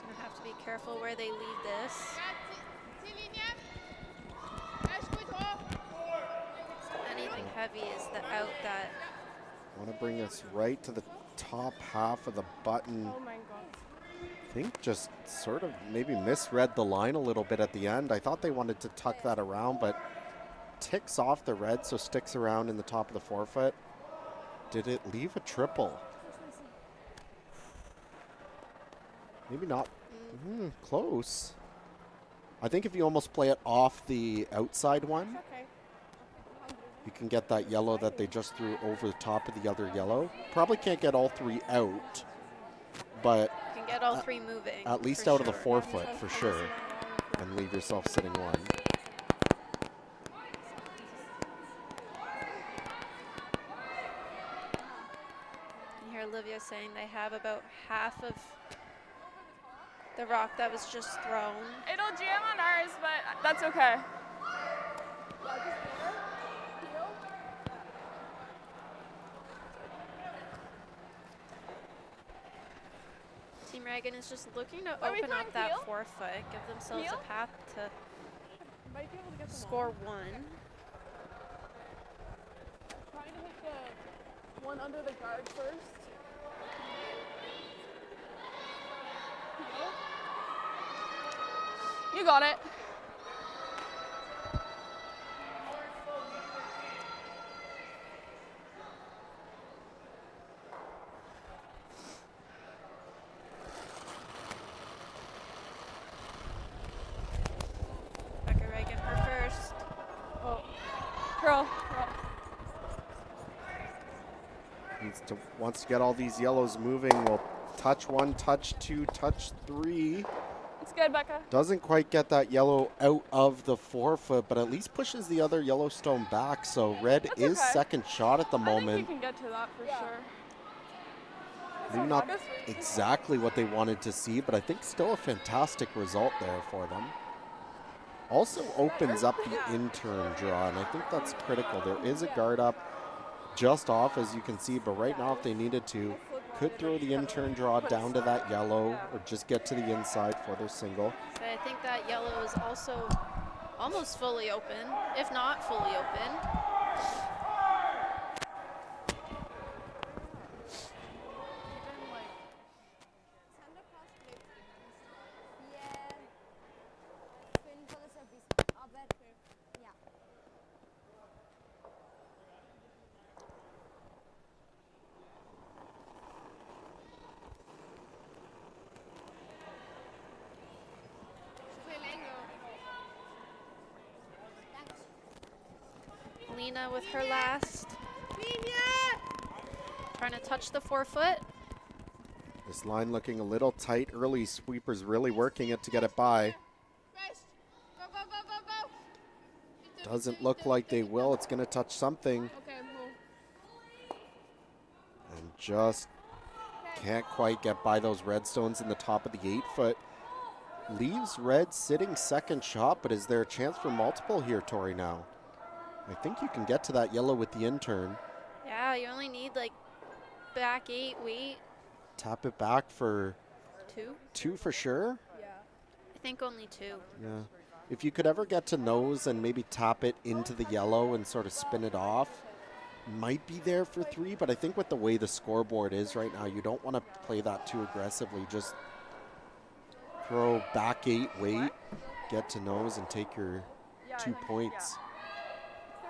Gonna have to be careful where they leave this. Ja, Ziellinie. Er ist gut hoch. Anything heavy is the out that Want to bring us right to the top half of the button. Oh mein Gott. I think just sort of maybe misread the line a little bit at the end. I thought they wanted to tuck that around, but ticks off the red, so sticks around in the top of the forefoot. Did it leave a triple? Maybe not. Close. I think if you almost play it off the outside one, you can get that yellow that they just threw over the top of the other yellow. Probably can't get all three out, but You can get all three moving. at least for out of the sure. 4-foot for sure, and leave yourself sitting one. You hear Olivia saying they have about half of the rock that was just thrown. It'll jam on ours, but that's okay. Team Regan is just looking to Are we open up throwing that heel? 4-foot, give themselves Heel? a path to Might be able to get them score all. one. Trying to hit the one under the guard first. Heel. You got it. Becca Regan for first. Oh. Curl. Wants to get all these yellows moving. Will touch one, touch two, touch three. It's good, Becca. Doesn't quite get that yellow out of the 4-foot, but at least pushes the other Yellowstone back. So red That's is okay. second shot at the I moment. think we can get to that for sure. Maybe not exactly what they wanted to see, but I think still a fantastic result there for them. Also opens up the in-turn draw, and I think that's critical. There is a guard up just off, as you can see, but right now if they needed to, could throw the in-turn draw down to that yellow or just get to the inside for their single. So I think that yellow is also almost fully open, if not fully open. Lena with her last. Trying to touch the 4-foot. This line looking a little tight early. Sweepers really working it to get it by. Doesn't look like they will. It's going to touch something. And just can't quite get by those red stones in the top of the 8-foot. Leaves red sitting second shot, but is there a chance for multiple here, Tori, now? I think you can get to that yellow with the in-turn. Yeah, you only need like back 8, wait. Tap it back for 2? 2 for sure. I think only 2. Yeah. If you could ever get to nose and maybe tap it into the yellow and sort of spin it off, might be there for 3, but I think with the way the scoreboard is right now, you don't want to play that too aggressively. Just throw back 8, wait, get to nose and take your 2 points.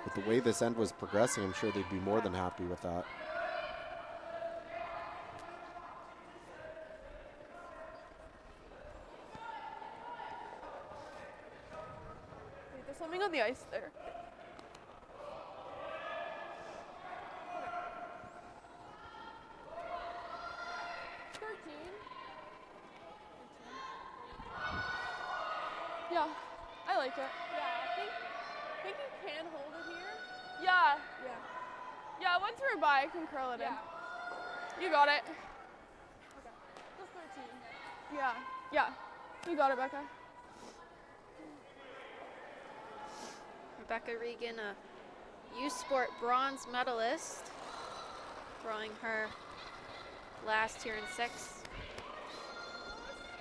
With the way this end was progressing, I'm sure they'd be more than happy with that. Wait, there's something on the ice there. Yeah, I like it. Yeah, I think you can hold it here. Yeah. Yeah, once we're by, I can curl it in. You got it. Okay. Just 13. Yeah. You got it, Becca. Rebecca Regan, a U Sport bronze medalist, throwing her last here in 6.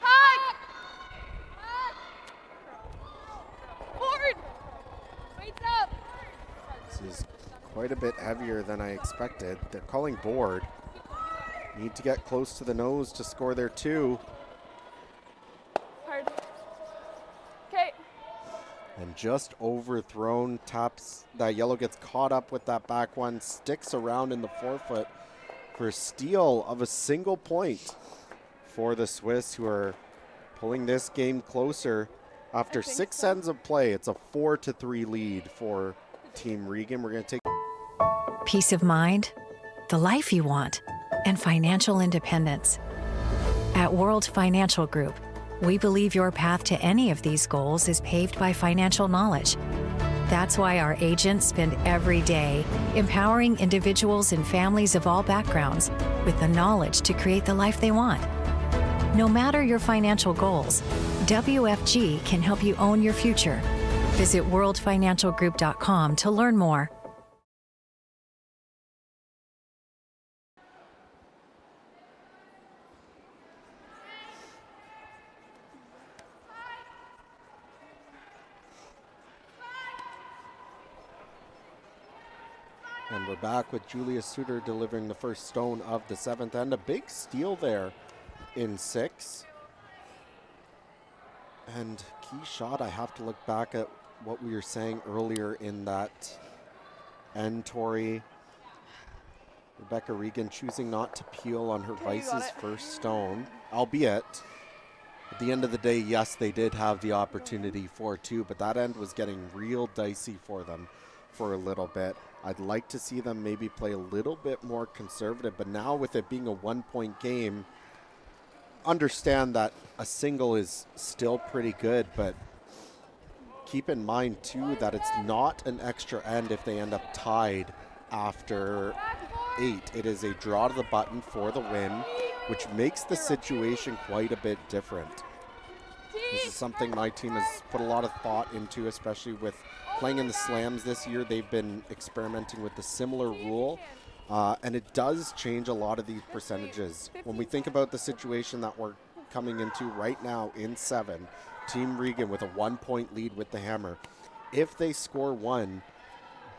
Hot! Board! Weights up! This is quite a bit heavier than I expected. They're calling board. Need to get close to the nose to score their 2. Hard. Okay. And just overthrown, taps, that yellow gets caught up with that back one, sticks around in the 4-foot for steal of a single point for the Swiss, who are pulling this game closer. After 6 ends of play, it's a 4-3 lead for Team Regan. We're going to take Peace of mind, the life you want, and financial independence. At World Financial Group, we believe your path to any of these goals is paved by financial knowledge. That's why our agents spend every day empowering individuals and families of all backgrounds with the knowledge to create the life they want. No matter your financial goals, WFG can help you own your future. Visit worldfinancialgroup.com to learn more. And we're back with Julia Suter delivering the first stone of the 7th end. A big steal there in 6. And key shot, I have to look back at what we were saying earlier in that end, Tori. Rebecca Regan choosing not to peel on her Vice's first stone, albeit at the end of the day, yes, they did have the opportunity for 2, but that end was getting real dicey for them for a little bit. I'd like to see them maybe play a little bit more conservative, but now with it being a 1-point game, understand that a single is still pretty good, but keep in mind too that it's not an extra end if they end up tied after 8. It is a draw to the button for the win, which makes the situation quite a bit different. This is something my team has put a lot of thought into, especially with playing in the slams this year. They've been experimenting with a similar rule, and it does change a lot of these percentages. When we think about the situation that we're coming into right now in 7, Team Regan with a 1-point lead with the hammer. If they score 1,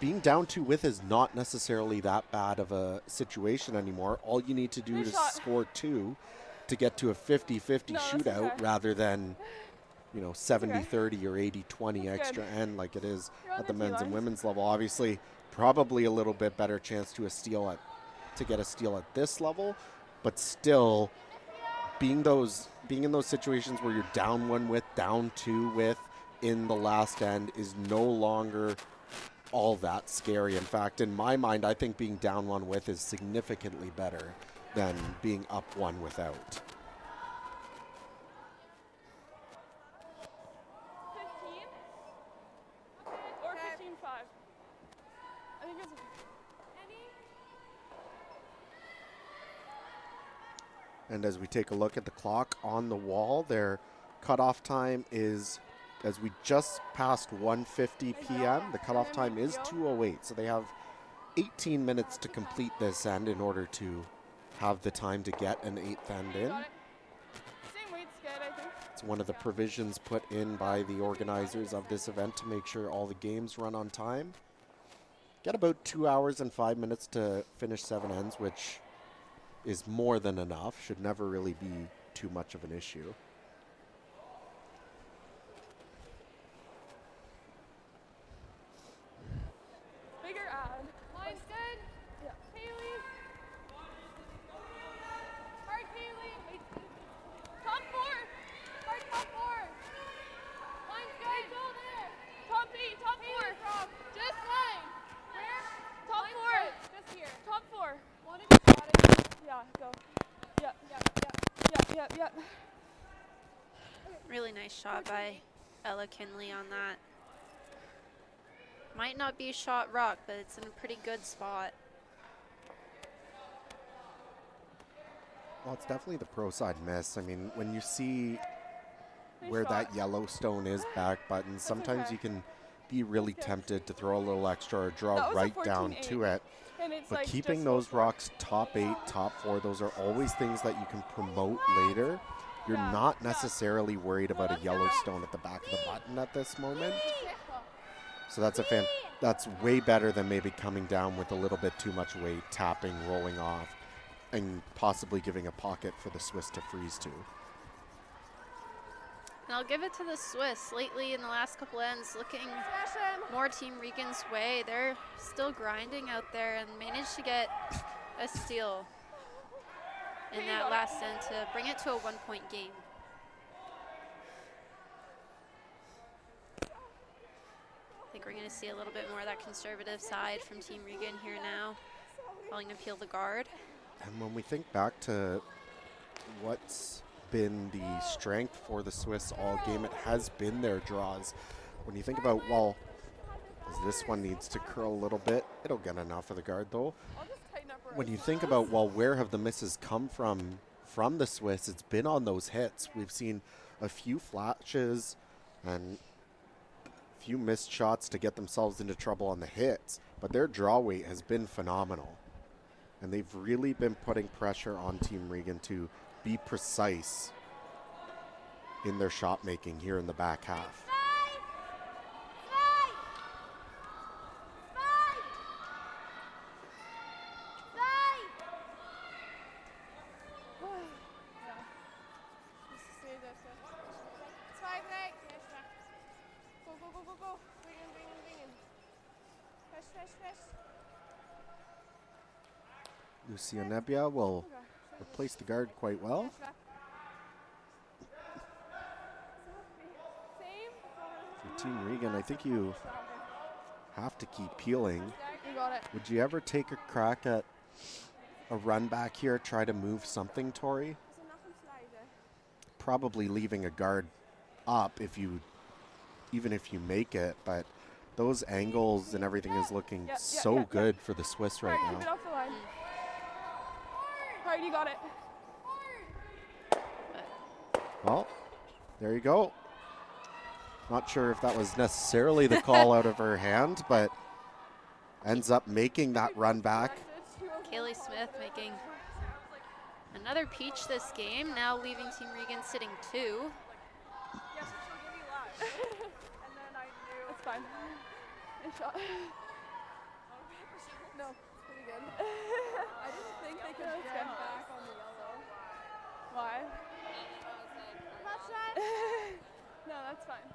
being down 2 with is not necessarily that bad of a situation anymore. All you need to do is score 2 to get to a 50-50 shootout rather than, 70-30 or 80-20 extra end like it is at the men's and women's level. Obviously, probably a little bit better chance to get a steal at this level, but still being in those situations where you're down 1 with, down 2 with in the last end is no longer all that scary. In fact, in my mind, I think being down 1 with is significantly better than being up 1 without. 15 or 15-5. I think it's And as we take a look at the clock on the wall, their cutoff time is, as we just passed 1:50 p.m., the cutoff time is 2:08. So they have 18 minutes to complete this end in order to have the time to get an 8th end in. same weight's good, I think. It's one of the provisions put in by the organizers of this event to make sure all the games run on time. Get about 2 hours and 5 minutes to finish 7 ends, which is more than enough. Should never really be too much of an issue. Bigger ad. Line's good. Yeah. Kaylee. Hard, Kaylee. Top 4. Hard, top 4. Line's good. Go there. Top 8, top 4. Just line. Where? Top 4. Just here. Top 4. One if you got it. Yeah, go. Yep. Really nice shot by Ella Kinley on that. Might not be shot rock, but it's in a pretty good spot. Well, it's definitely the pro side miss. I mean, when you see where that yellow stone is back button, sometimes you can be really tempted to throw a little extra or draw right down to it. But keeping those rocks top 8, top 4, those are always things that you can promote later. You're not necessarily worried about a yellow stone at the back of the button at this moment. So that's way better than maybe coming down with a little bit too much weight, tapping, rolling off, and possibly giving a pocket for the Swiss to freeze to. And I'll give it to the Swiss. Lately, in the last couple ends, looking more Team Regan's way. They're still grinding out there and managed to get a steal. in that last end to bring it to a 1-point game. I think we're going to see a little bit more of that conservative side from Team Regan here now, willing to peel the guard. And when we think back to what's been the strength for the Swiss all game, it has been their draws. When you think about, well, as this one needs to curl a little bit, it'll get enough of the guard though. When you think about, well, where have the misses come from the Swiss, it's been on those hits. We've seen a few flashes and a few missed shots to get themselves into trouble on the hits, but their draw weight has been phenomenal. And they've really been putting pressure on Team Regan to be precise in their shot making here in the back half. Lucia Nebbia will replace the guard quite well. For Team Regan, I think you have to keep peeling. Would you ever take a crack at a run back here, try to move something, Tori? Probably leaving a guard up even if you make it, but those angles and everything is looking so good for the Swiss right now. Get off the line. Alright, you got it. Well, there you go. Not sure if that was necessarily the call out of her hand, but ends up making that run back. Kaylee Smith making another peach this game, now leaving Team Regan sitting 2. Yes, she'll give you luck. And then I knew. It's fine. Nice shot. No, it's pretty good. I didn't think they could get back on the yellow. Why? No, that's fine.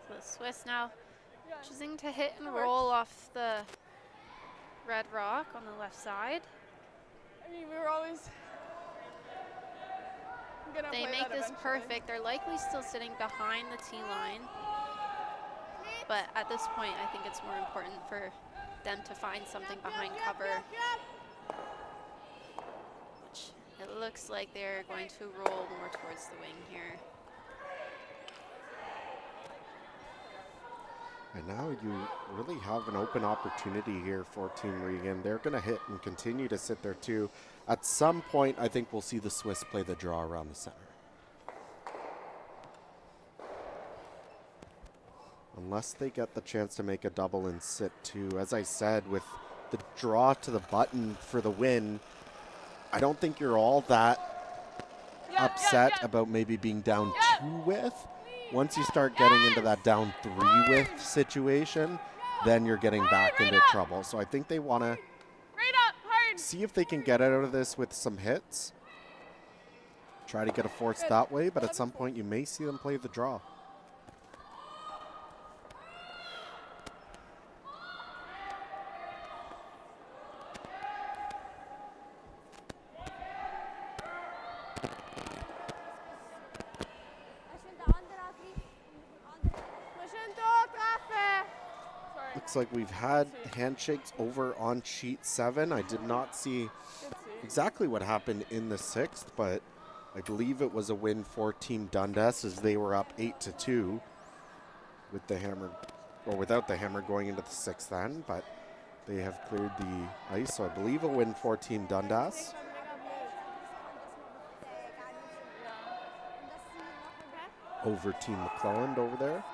So the Swiss now choosing to hit and roll off the red rock on the left side. I mean, we were always gonna They play make that this eventually. perfect. They're likely still sitting behind the tee line. But at this point, I think it's more important for them to find something behind cover. Which it looks like they're going to roll more towards the wing here. And now you really have an open opportunity here for Team Regan. They're going to hit and continue to sit there too. At some point, I think we'll see the Swiss play the draw around the center. Unless they get the chance to make a double and sit too. As I said, with the draw to the button for the win, I don't think you're all that upset about maybe being down 2 with. Once you start getting into that down 3 with situation, then you're getting back into trouble. So I think they want to see if they can get out of this with some hits. Try to get a force that way, but at some point you may see them play the draw. Looks like we've had handshakes over on sheet 7. I did not see exactly what happened in the 6th, but I believe it was a win for Team Dundas as they were up 8-2 with the hammer, or without the hammer going into the 6th end, but they have cleared the ice. So I believe a win for Team Dundas. Over Team McClelland over there.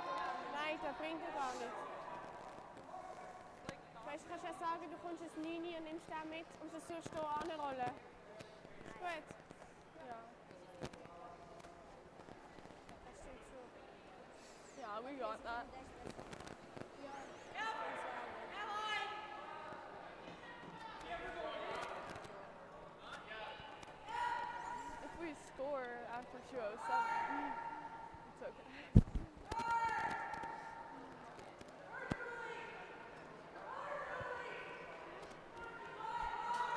Yeah, we got that. If we score after 2:07, it's okay.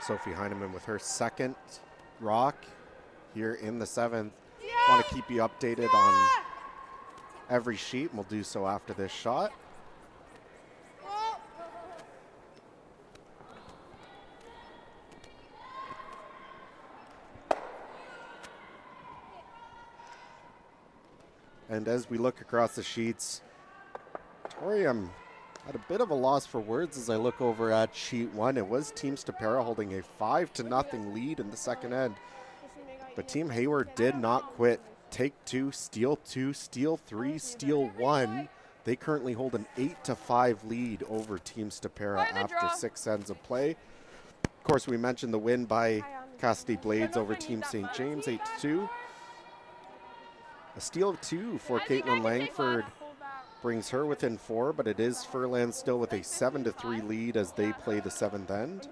Sophie Heineman with her second rock here in the 7th. Want to keep you updated on every sheet, and we'll do so after this shot. And as we look across the sheets, Tori, I'm at a bit of a loss for words as I look over at sheet 1. It was Team Stapera holding a 5-0 lead in the second end. But Team Hayward did not quit. Take 2, steal 2, steal 3, steal 1. They currently hold an 8-5 lead over Team Stapera after 6 ends of play. Of course, we mentioned the win by Cassidy Blades over Team St. James, 8-2. A steal of 2 for Caitlin Langford brings her within 4, but it is Furlan still with a 7-3 lead as they play the 7th end.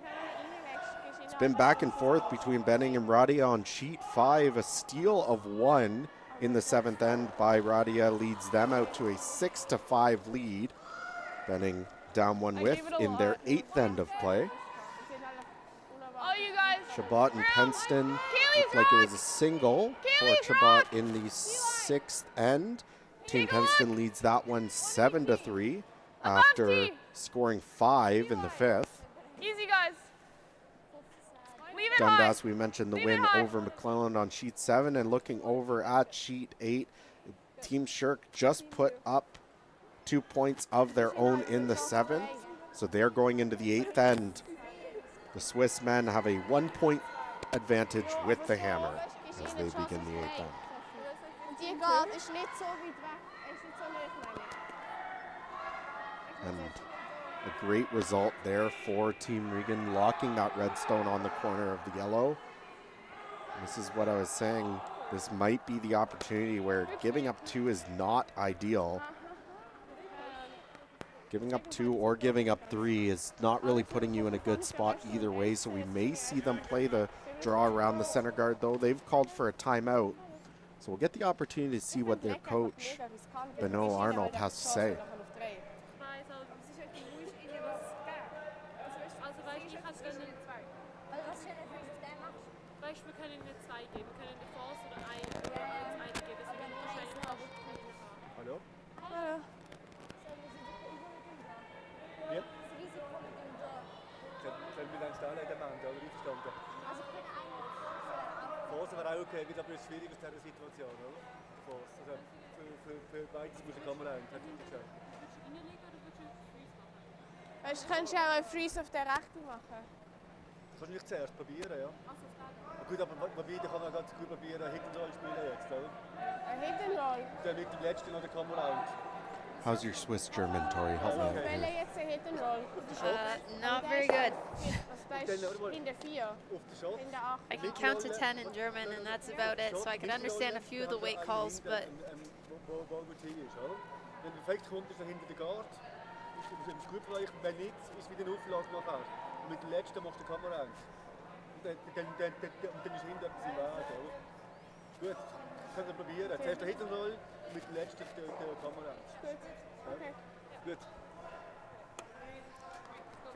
It's been back and forth between Benning and Radia on sheet 5. A steal of 1 in the 7th end by Radia leads them out to a 6-5 lead. Benning down 1 whiff in their 8th end of play. Chabot and Penston looked like it was a single for Chabot in the 6th end. Team Penston leads that one 7-3 after scoring 5 in the 5th. Easy, guys. Leave it Dundas, high. we mentioned the Leave win it high. over McClellan on sheet 7, and looking over at sheet 8, Team Shirk just put up 2 points of their own in the 7th, so they're going into the 8th end. The Swiss men have a 1-point advantage with the hammer as they begin the 8th end. And a great result there for Team Regan, locking that redstone on the corner of the yellow. And this is what I was saying. This might be the opportunity where giving up 2 is not ideal. Giving up 2 or giving up 3 is not really putting you in a good spot either way, so we may see them play the draw around the center guard, though. They've called for a timeout, so we'll get the opportunity to see what their coach, Benoit Arnold, has to say. Force wäre auch okay, wird aber schwierig aus dieser Situation, oder? Force, also für beides muss er kommen rein, hat er gesagt. Weißt du, könntest du auch einen Freeze auf der Rechten machen? Das kannst du nicht zuerst probieren, ja. Gut, aber wieder kann man ganz gut probieren, einen Hit-and-Roll spielen jetzt, oder? Ein Hit-and-Roll? Dann mit dem letzten noch der Come-Around. How's your Swiss German, Tori? Help me out Spielen here. jetzt ein Hit-and-Roll. Not very good. In der 4. In der 8. I can count to 10 in German, and that's about it. So I can understand a few of the weight calls, but Wo gut hier ist, oder? Wenn der perfekt kommt, ist er hinter der Guard. Ist im Scoop-Bereich, wenn nicht, ist wieder ein Auflage nachher. Und mit dem letzten macht der Come-Around. Und dann ist hinter etwas im Weg, oder? Gut, das könnt ihr probieren. Zuerst der Hit-and-Roll und mit dem letzten der Come-Around. Gut. Okay. Gut.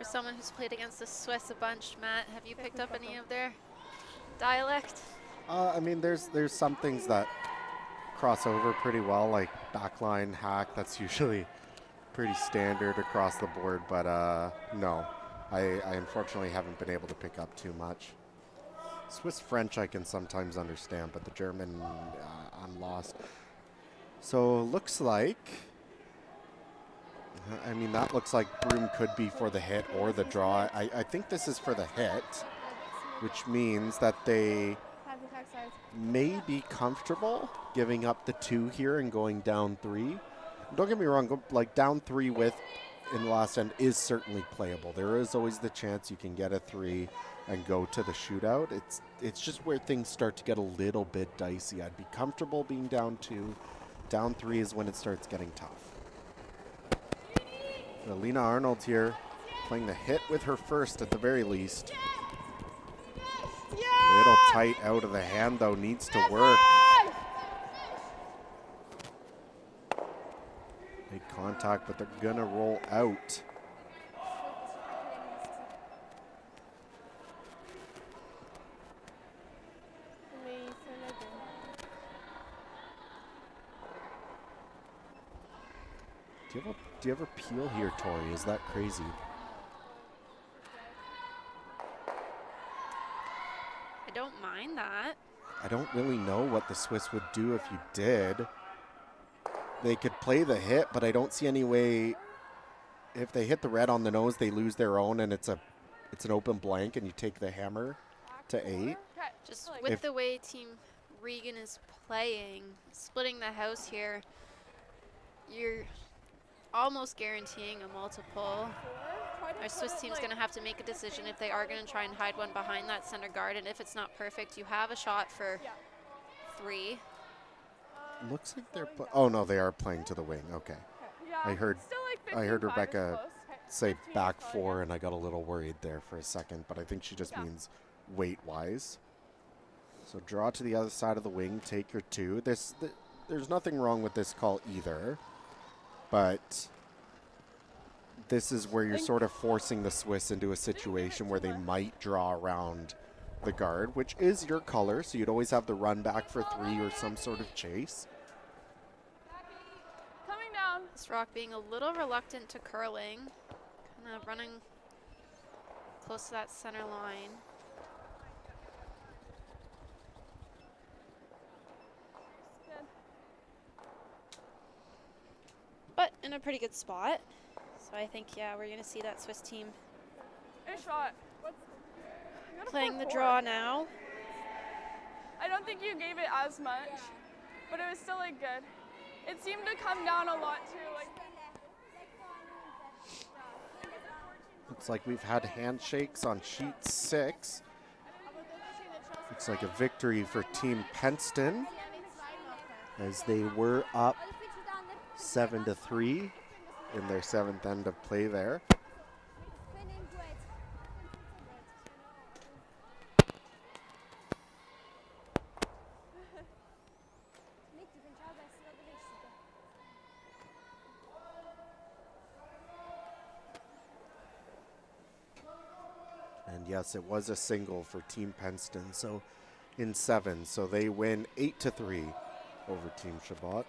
for someone who's played against the Swiss a bunch, Matt, have you picked up any of their dialect? I mean, there's some things that cross over pretty well, like backline hack. That's usually pretty standard across the board, but no, I unfortunately haven't been able to pick up too much. Swiss French I can sometimes understand, but the German, I'm lost. So looks like, I mean, that looks like Broom could be for the hit or the draw. I think this is for the hit, which means that they may be comfortable giving up the 2 here and going down 3. Don't get me wrong, like down 3 with in the last end is certainly playable. There is always the chance you can get a 3 and go to the shootout. It's just where things start to get a little bit dicey. I'd be comfortable being down 2. Down 3 is when it starts getting tough. Alina Arnold here playing the hit with her first at the very least. Little tight out of the hand though, needs to work. Big contact, but they're gonna roll out. Do you have a peel here, Tori? Is that crazy? I don't mind that. I don't really know what the Swiss would do if you did. They could play the hit, but I don't see any way. If they hit the red on the nose, they lose their own, and it's an open blank, and you take the hammer to 8. Just with the way Team Regan is playing, splitting the house here, you're almost guaranteeing a multiple. Our Swiss team's going to have to make a decision if they are going to try and hide one behind that center guard, and if it's not perfect, you have a shot for 3. Looks like they're oh no, they are playing to the wing. Okay. I heard Rebecca say back 4, and I got a little worried there for a second, but I think she just means weight-wise. So draw to the other side of the wing, take your 2. There's nothing wrong with this call either, but this is where you're sort of forcing the Swiss into a situation where they might draw around the guard, which is your color, so you'd always have the run back for 3 or some sort of chase. Coming down. This rock being a little reluctant to curling, kind of running close to that center line. But in a pretty good spot. So I think, yeah, we're going to see that Swiss team Good shot. playing the draw now. I don't think you gave it as much, but it was still like good. It seemed to come down a lot too. Like Looks like we've had handshakes on sheet 6. Looks like a victory for Team Penston, as they were up 7-3 in their 7th end of play there. And yes, it was a single for Team Penston, so in 7. So they win 8-3 over Team Chabot.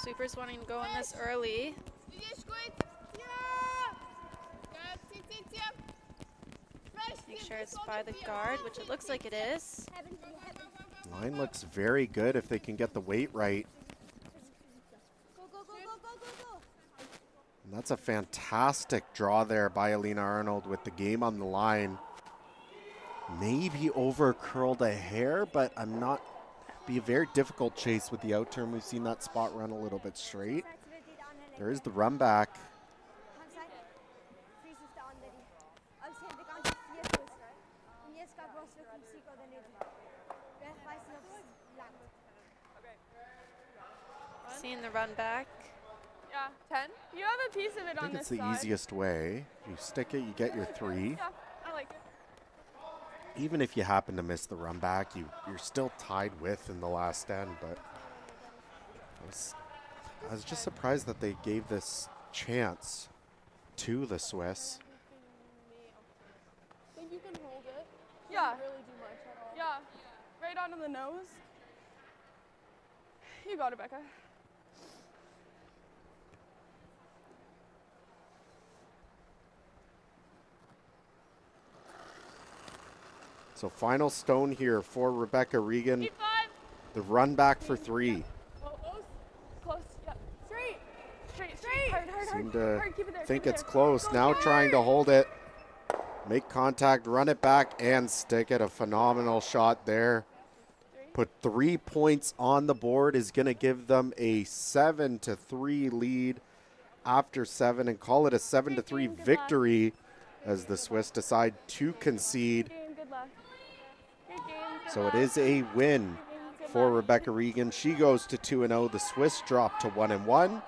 Sweepers wanting to go in this early. Make sure it's by the guard, which it looks like it is. Line looks very good if they can get the weight right. And that's a fantastic draw there by Alina Arnold with the game on the line. Maybe over curled a hair, but I'm not. Be a very difficult chase with the out turn. We've seen that spot run a little bit straight. There is the run back. Seeing the run back. yeah, 10. You have a piece of it I on think it's this the side. easiest way. You stick it, you get your 3. Yeah, I like it. Even if you happen to miss the run back, you're still tied with in the last end, but I was just surprised that they gave this chance to the Swiss. I think you can hold it. Yeah. Can't really do much at all. Yeah, right onto the nose. You got it, Becca. So final stone here for Rebecca Regan. Keep 5. The run back for 3. Close. Yeah. Straight. Hard. Seem Hard, to keep it there. think keep it it's there. close. Now trying to hold it. Make contact, run it back, and stick it. A phenomenal shot there. Put 3 points on the board, is going to give them a 7-3 lead after 7 and call it a 7-3 victory as the Swiss decide to concede. Good luck. Good game. Good So luck. it is a win Good game, good for luck. Rebecca Regan. She goes to 2-0. The Swiss drop to 1-1.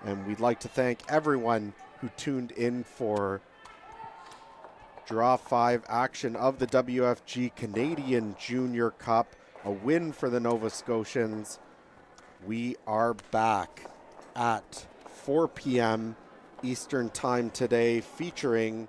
And we'd like to thank everyone who tuned in for Draw 5 action of the WFG Canadian Junior Cup. A win for the Nova Scotians. we are back at 4 p.m. Eastern Time today, featuring